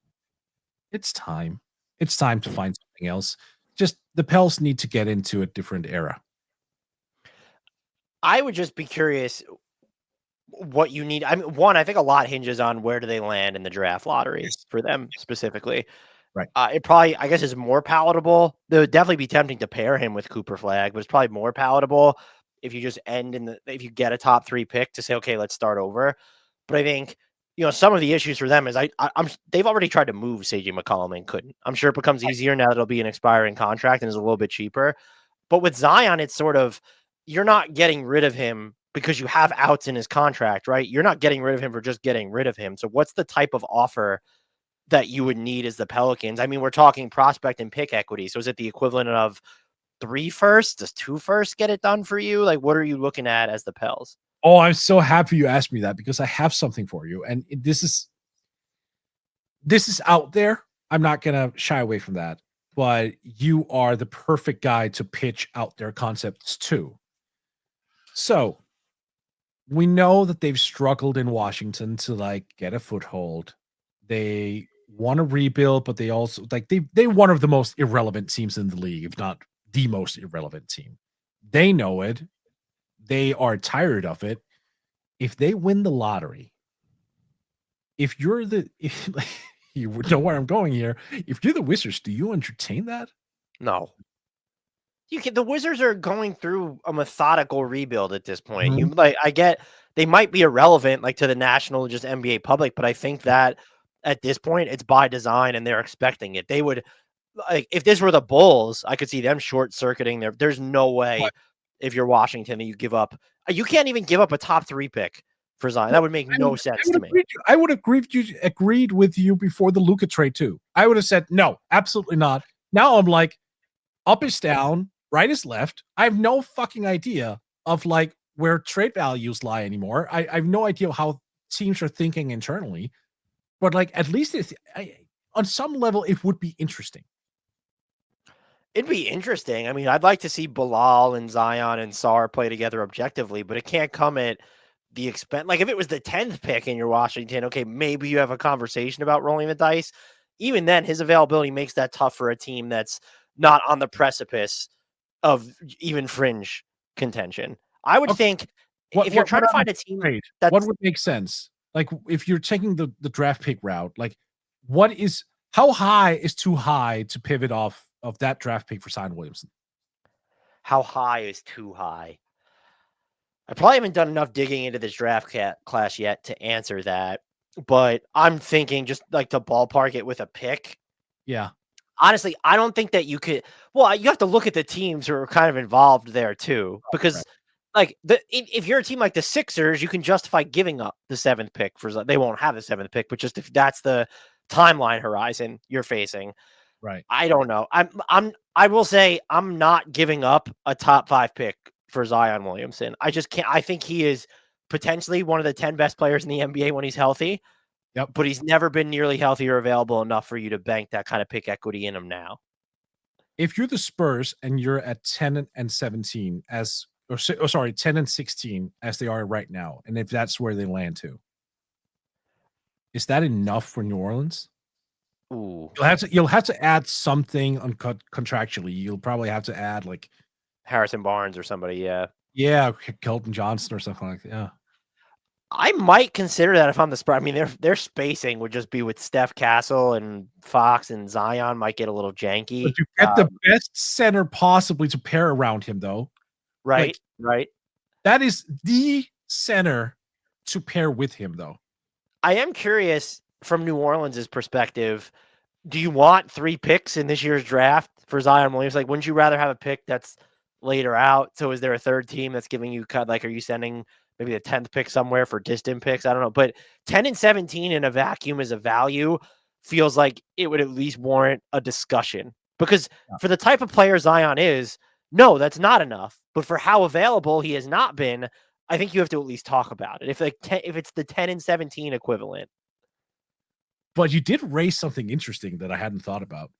it's time. It's time to find something else. Just the Pels need to get into a different era. I would just be curious what you need. I mean, one, I think a lot hinges on where do they land in the draft lottery for them specifically. Right. It probably, I guess, is more palatable. It would definitely be tempting to pair him with Cooper Flag, but it's probably more palatable if you just if you get a top 3 pick to say, okay, let's start over. But I think, some of the issues for them is they've already tried to move CJ McCollum and couldn't. I'm sure it becomes easier now that it'll be an expiring contract and is a little bit cheaper. But with Zion, it's sort of, you're not getting rid of him because you have outs in his contract, right? You're not getting rid of him for just getting rid of him. So what's the type of offer that you would need as the Pelicans? I mean, we're talking prospect and pick equity. So is it the equivalent of 3 firsts? Does 2 firsts get it done for you? Like, what are you looking at as the Pels? Oh, I'm so happy you asked me that because I have something for you. And this is this is out there. I'm not gonna shy away from that, but you are the perfect guy to pitch out their concepts to. So we know that they've struggled in Washington to like get a foothold. They want to rebuild, but they also like they're one of the most irrelevant teams in the league, if not the most irrelevant team. They know it. They are tired of it. If they win the lottery, if you're the if, like, you know where I'm going here. If you're the Wizards, do you entertain that? No. The Wizards are going through a methodical rebuild at this point. Mhm. I get they might be irrelevant like to the national just NBA public, but I think that at this point it's by design and they're expecting it. They would like if this were the Bulls, I could see them short circuiting there. There's no way if you're Washington that you give up. You can't even give up a top 3 pick for Zion. Well, That would make no sense to me. I would agreed with you before the Luka trade too. I would have said no, absolutely not. Now I'm like, up is down, right is left. I have no fucking idea of like where trade values lie anymore. I have no idea how teams are thinking internally, but like at least on some level it would be interesting. It'd be interesting. I mean, I'd like to see Bilal and Zion and Sar play together objectively, but it can't come at the expense. Like if it was the 10th pick in your Washington, okay, maybe you have a conversation about rolling the dice. Even then, his availability makes that tough for a team that's not on the precipice of even fringe contention. I would think if you're trying to find a team what would make sense? Like if you're taking the draft pick route, like how high is too high to pivot off of that draft pick for Zion Williamson? How high is too high? I probably haven't done enough digging into this draft class yet to answer that, but I'm thinking just like to ballpark it with a pick. Yeah. Honestly, I don't think that you could. Well, you have to look at the teams who are kind of involved there too, because like if you're a team like the Sixers, you can justify giving up the 7th pick they won't have the 7th pick, but just if that's the timeline horizon you're facing. Right. I don't know. I will say I'm not giving up a top 5 pick for Zion Williamson. I just can't. I think he is potentially one of the 10 best players in the NBA when he's healthy. Yep. But he's never been nearly healthy or available enough for you to bank that kind of pick equity in him now. If you're the Spurs and you're at 10 and 17 sorry, 10 and 16 as they are right now, and if that's where they land to, is that enough for New Orleans? Ooh. You'll have to add something contractually. You'll probably have to add like Harrison Barnes or somebody, yeah. Yeah, Kelton Johnson or something like that. Yeah. I might consider that if I'm the Spurs. I mean, their spacing would just be with Steph Castle and Fox and Zion might get a little janky. But you get the best center possibly to pair around him, though. Right, right. That is the center to pair with him, though. I am curious from New Orleans' perspective. Do you want 3 picks in this year's draft for Zion Williams? Like, wouldn't you rather have a pick that's later out? So is there a third team that's giving you are you sending maybe the 10th pick somewhere for distant picks? I don't know. But 10 and 17 in a vacuum as a value feels like it would at least warrant a discussion. Because for the type of player Zion is, no, that's not enough. But for how available he has not been, I think you have to at least talk about it. If it's the 10 and 17 equivalent. But you did raise something interesting that I hadn't thought about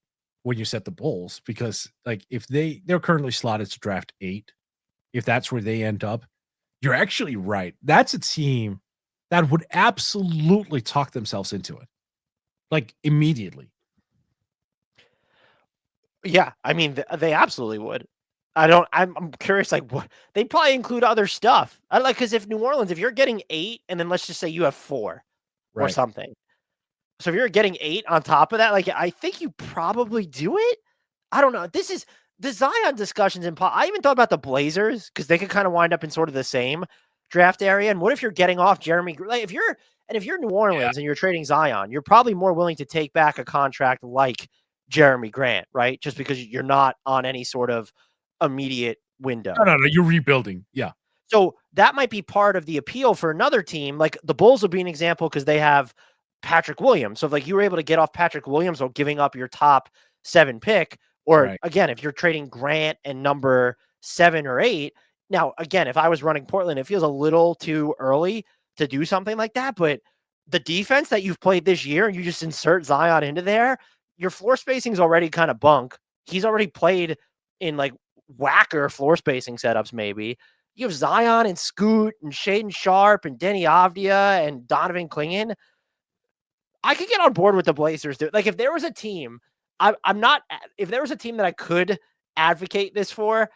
when you said the Bulls, because like if they're currently slotted to draft 8, if that's where they end up, you're actually right. That's a team that would absolutely talk themselves into it, like immediately. Yeah, I mean they absolutely would. I'm curious, like what they'd probably include other stuff. Because if New Orleans, if you're getting 8, and then let's just say you have 4 or something. So if you're getting 8 on top of that, like I think you probably do it. I don't know. This is the Zion discussions I even thought about the Blazers because they could kind of wind up in sort of the same draft area. And what if you're getting off Jeremy? Like if you're New Orleans and you're trading Zion, you're probably more willing to take back a contract like Jeremy Grant, right? Just because you're not on any sort of immediate window. No, you're rebuilding. Yeah. So that might be part of the appeal for another team. Like the Bulls would be an example because they have Patrick Williams. So if like you were able to get off Patrick Williams while giving up your top 7 pick, or again, if you're trading Grant and number 7 or 8. Now, again, if I was running Portland, it feels a little too early to do something like that. But the defense that you've played this year and you just insert Zion into there, your floor spacing is already kind of bunk. He's already played in like whacker floor spacing setups, maybe. You have Zion and Scoot and Shaden Sharp and Denny Avdia and Donovan Clingan. I could get on board with the Blazers. Dude. Like if there was a team, if there was a team that I could advocate this for,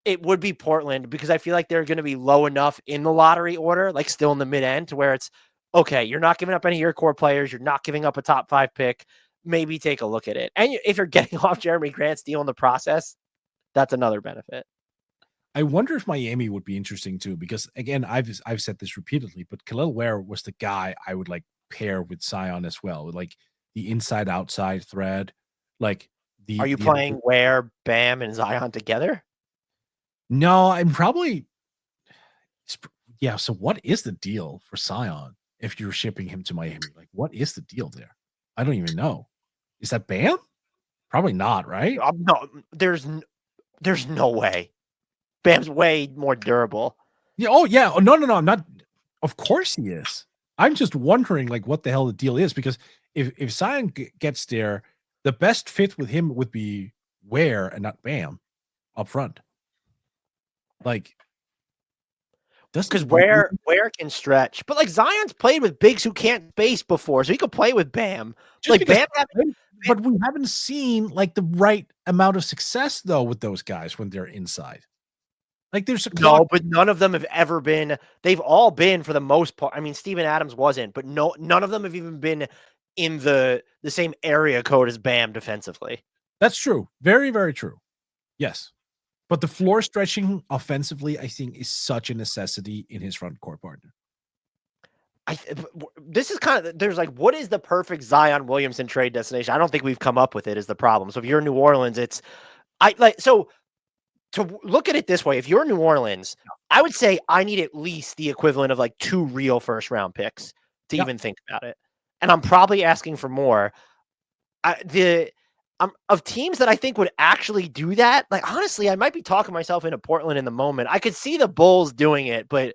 it would be Portland, because I feel like they're going to be low enough in the lottery order, like still in the mid end, to where it's okay. You're not giving up any of your core players. You're not giving up a top 5 pick. Maybe take a look at it. And if you're getting off Jeremy Grant's deal in the process, that's another benefit. I wonder if Miami would be interesting too, because again, I've said this repeatedly, but Khalil Ware was the guy I would like pair with Zion as well, like the inside outside thread. Like Are you playing Ware, Bam, and Zion together? No, I'm probably yeah. So what is the deal for Zion if you're shipping him to Miami? Like, what is the deal there? I don't even know. Is that Bam? Probably not, right? No, there's no way. Bam's way more durable. Yeah. Oh, yeah. Oh, no. I'm not. Of course he is. I'm just wondering, like, what the hell the deal is, because if Zion gets there, the best fit with him would be Ware and not Bam up front. Like, because Ware can stretch, but like Zion's played with bigs who can't space before, so he could play with Bam. Just like Bam, but we haven't seen like the right amount of success though with those guys when they're inside. Like there's a no, but none of them have ever been. They've all been for the most part. I mean, Steven Adams wasn't, but none of them have even been in the same area code as Bam defensively. That's true. Very, very true. Yes. But the floor stretching offensively, I think, is such a necessity in his front court partner. This is kind of, there's like, what is the perfect Zion Williamson trade destination? I don't think we've come up with it is the problem. So if you're in New Orleans, so to look at it this way, if you're in New Orleans, I would say I need at least the equivalent of like 2 real first round picks to even think about it. And I'm probably asking for more. Of teams that I think would actually do that, like honestly, I might be talking myself into Portland in the moment. I could see the Bulls doing it, but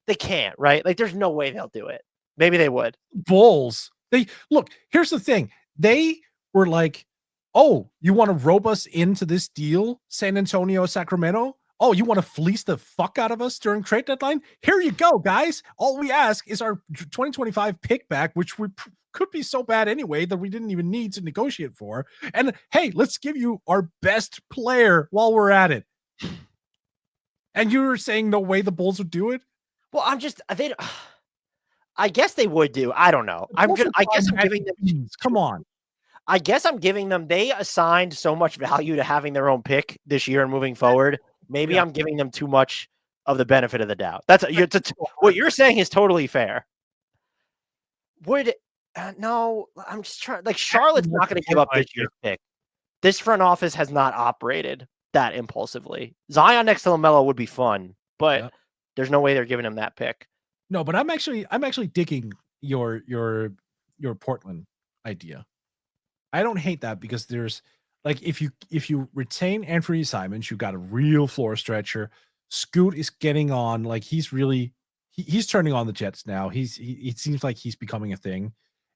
they can't, right? Like there's no way they'll do it. Maybe they would. Bulls. Here's the thing. They were like, oh, you want to rope us into this deal, San Antonio, Sacramento? Oh, you want to fleece the fuck out of us during trade deadline? Here you go, guys. All we ask is our 2025 pick back, which could be so bad anyway that we didn't even need to negotiate for. And hey, let's give you our best player while we're at it. And you were saying no way the Bulls would do it? Well, I guess they would do. I don't know. I guess I'm giving them. Come on. I guess I'm giving them. They assigned so much value to having their own pick this year and moving forward. Maybe I'm giving them too much of the benefit of the doubt. What you're saying is totally fair. No, I'm just trying. Like Charlotte's not going to give up this year's pick. This front office has not operated that impulsively. Zion next to LaMelo would be fun, but there's no way they're giving him that pick. No, but I'm actually digging your Portland idea. I don't hate that because there's like if you retain Anthony Simons, you got a real floor stretcher. Scoot is getting on, like he's turning on the Jets now. It seems like he's becoming a thing.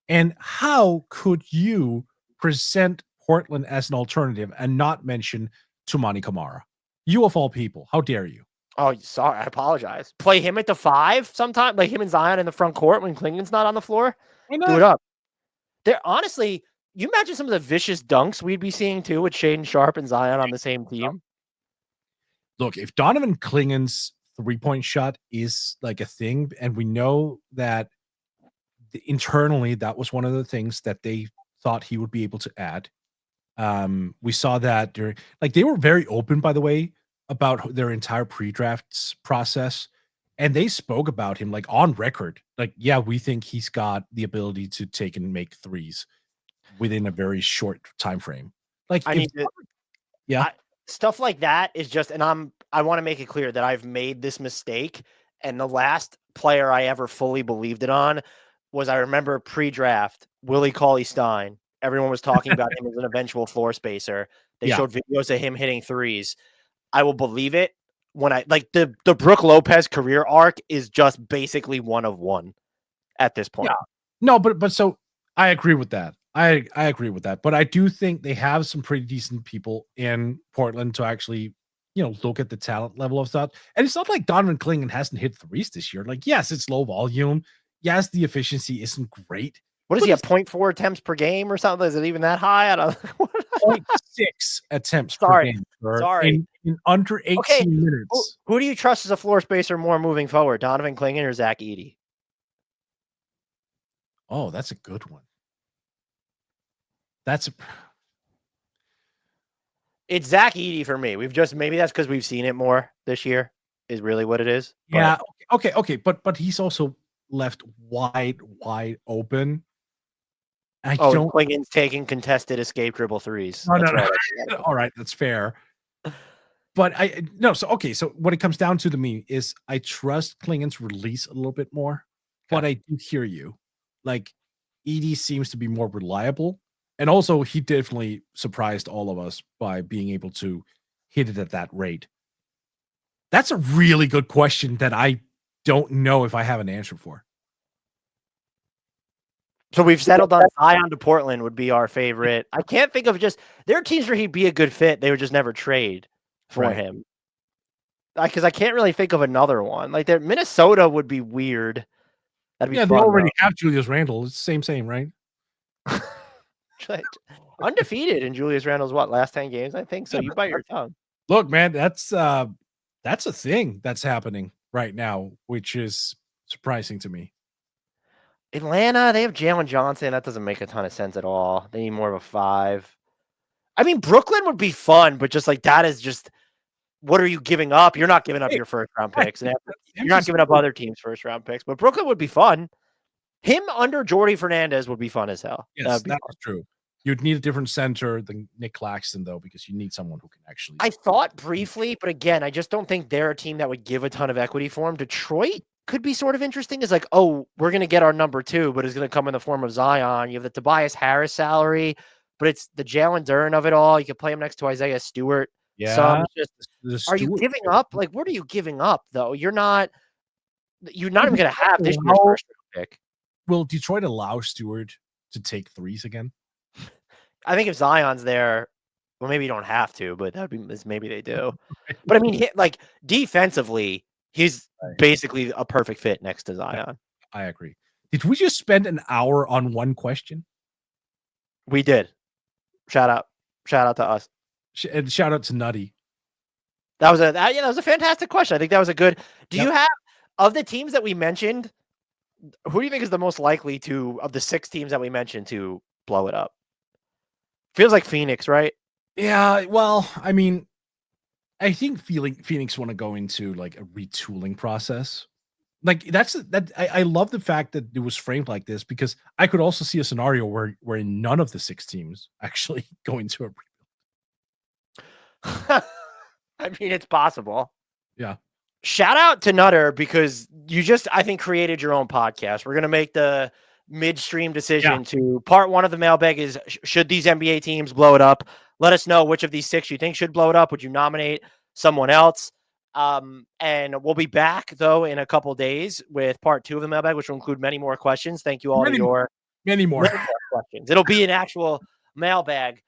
And how could you present Portland as an alternative and not mention Toumani Camara? You of all people, how dare you? Oh, sorry. I apologize. Play him at the 5 sometime, like him and Zion in the front court when Klingen's not on the floor. Do it up. There, honestly, you imagine some of the vicious dunks we'd be seeing too with Shaden Sharp and Zion on the same team. Look, if Donovan Klingen's 3-point shot is like a thing, and we know that internally that was one of the things that they thought he would be able to add. We saw that during, like, they were very open, by the way, about their entire pre-drafts process, and they spoke about him like on record, like, yeah, we think he's got the ability to take and make threes within a very short time frame. Like, stuff like that is just, and I want to make it clear that I've made this mistake, and the last player I ever fully believed it on was, I remember pre-draft, Willie Cauley-Stein. Everyone was talking about him as an eventual floor spacer. They showed videos of him hitting threes. I will believe it when the Brook Lopez career arc is just basically one of one at this point. No, but so I agree with that. I agree with that. But I do think they have some pretty decent people in Portland to actually, look at the talent level of stuff. And it's not like Donovan Clingan hasn't hit threes this year. Like, yes, it's low volume. Yes, the efficiency isn't great. What is But he it's at 0.4 attempts per game or something? Is it even that high? I don't know. 0.6 attempts per Sorry. game, sir, Sorry. in under Okay. 18 Who, minutes. who do you trust as a floor spacer more moving forward? Donovan Clingan or Zach Edey? Oh, that's a good one. That's a It's Zach Edey for me. Maybe that's because we've seen it more this year, is really what it is. yeah, okay. But he's also left wide open. I Oh, and don't Clingan's taking contested escape dribble threes. no, That's no, right. no. All right, that's fair. But I no, so okay, so what it comes down to me is I trust Klingen's release a little bit more, but I do hear you. Like, Edie seems to be more reliable, and also he definitely surprised all of us by being able to hit it at that rate. That's a really good question that I don't know if I have an answer for. So we've settled on Zion to Portland would be our favorite. I can't think of there are teams where he'd be a good fit. They would just never trade for Right. him. Because I can't really think of another one. Like Minnesota would be weird. That'd be Yeah, they fun. already have Julius Randle. It's the same, right? Undefeated in Julius Randle's last 10 games, I think. So Yeah, you bite your tongue. Look, man, that's a thing that's happening right now, which is surprising to me. Atlanta, they have Jalen Johnson. That doesn't make a ton of sense at all. They need more of a 5. I mean, Brooklyn would be fun, but just like that is just what are you giving up? You're not giving up your first round picks, and you're not giving up other teams' first round picks. But Brooklyn would be fun. Him under Jordy Fernandez would be fun as hell. Yes, that's true. You'd need a different center than Nick Claxton, though, because you need someone who can actually. I thought briefly, but again, I just don't think they're a team that would give a ton of equity for him. Detroit could be sort of interesting. Is like, oh, we're going to get our number 2, but it's going to come in the form of Zion. You have the Tobias Harris salary, but it's the Jalen Duren of it all. You could play him next to Isaiah Stewart. Yeah. Are you giving up? Like, what are you giving up, though? You're not even going to have this year's first round pick. Will Detroit allow Stewart to take threes again? I think if Zion's there, well, maybe you don't have to, but that would be maybe they do. But I mean, like defensively, he's basically a perfect fit next to Zion. I agree. Did we just spend an hour on one question? We did. Shout out to us. And shout out to Nutty. That was a fantastic question. I think that was a good. Do you have of the teams that we mentioned? Who do you think is the most likely of the 6 teams that we mentioned to blow it up? Feels like Phoenix, right? Yeah, well, I mean, I think Phoenix want to go into like a retooling process. Like I love the fact that it was framed like this because I could also see a scenario where none of the 6 teams actually go into a rebuild. I mean, it's possible. Yeah. Shout out to Nutter because you I think, created your own podcast. We're going to make the midstream decision to part 1 of the mailbag is should these NBA teams blow it up? Let us know which of these 6 you think should blow it up. Would you nominate someone else? And we'll be back though in a couple days with part 2 of the mailbag, which will include many more questions. Thank you all many more questions. It'll be an actual mailbag.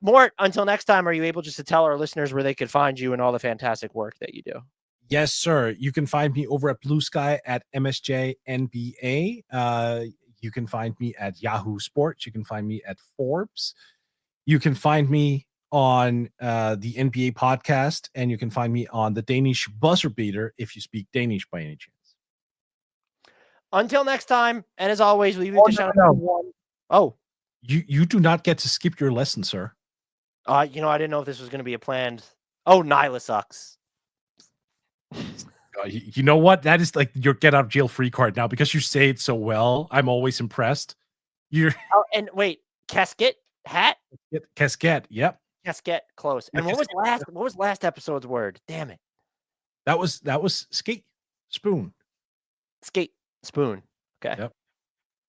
Mort, until next time, are you able just to tell our listeners where they could find you and all the fantastic work that you do? Yes, sir. You can find me over at Blue Sky at MSJ NBA. You can find me at Yahoo Sports. You can find me at Forbes. You can find me on the NBA podcast, and you can find me on the Danish buzzer beater if you speak Danish by any chance. Until next time, and as always, leave it to shout out one. Oh, you do not get to skip your lesson, sir. I didn't know if this was going to be a planned. Oh, Nyla sucks. You know what? That is like your get out of jail free card now because you say it so well. I'm always impressed. And wait, casket hat? Casket. Yep. Casket. Close. And what was last episode's word? Damn it. That was skate spoon. Skate spoon. Okay. Yep.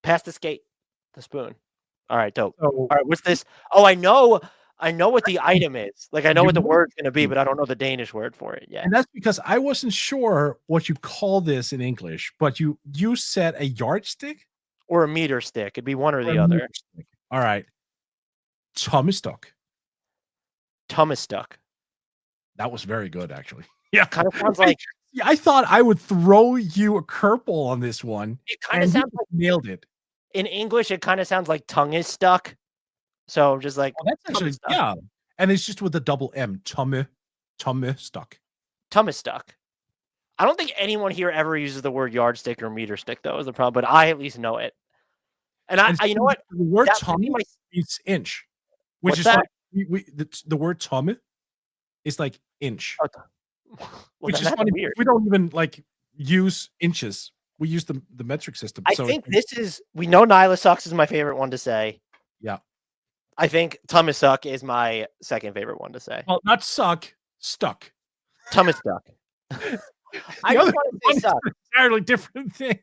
Pass the skate. The spoon. All right, dope. So, all right, what's this? Oh, I know what the item is. Like I know what the word's going to be, but I don't know the Danish word for it yet. And that's because I wasn't sure what you call this in English, but you said a yardstick? or a meter stick. It'd be one or the Or a other. meter stick. All right. Tomistock. Tomistock. That was very good, actually. Yeah. Kind of sounds like I thought I would throw you a curveball on this one. it kind of sounds like nailed it. in English, it kind of sounds like tongue is stuck. So I'm just like, Oh, that's actually, yeah. And it's just with a double M. Tomistock. Tomistock. I don't think anyone here ever uses the word yardstick or meter stick, though, is the problem, but I at least know it. And I you know what? The word tummy is inch, which is like the word tummy is like inch. Well, which is funny. Weird. We don't even like use inches. We use the metric system. I think this is, we know Nyla sucks is my favorite one to say. Yeah. I think Thomas suck is my second favorite one to say. Well, not suck, stuck. Thomas stuck. I just want to say suck. Entirely different thing.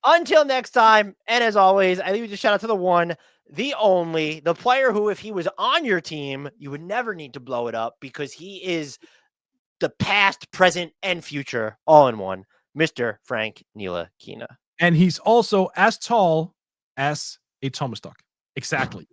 Until next time, and as always, I leave you to shout out to the one, the only, the player who, if he was on your team, you would never need to blow it up because he is the past, present, and future all in one, Mr. Frank Ntilikina. And he's also as tall as a Tomistock. Exactly.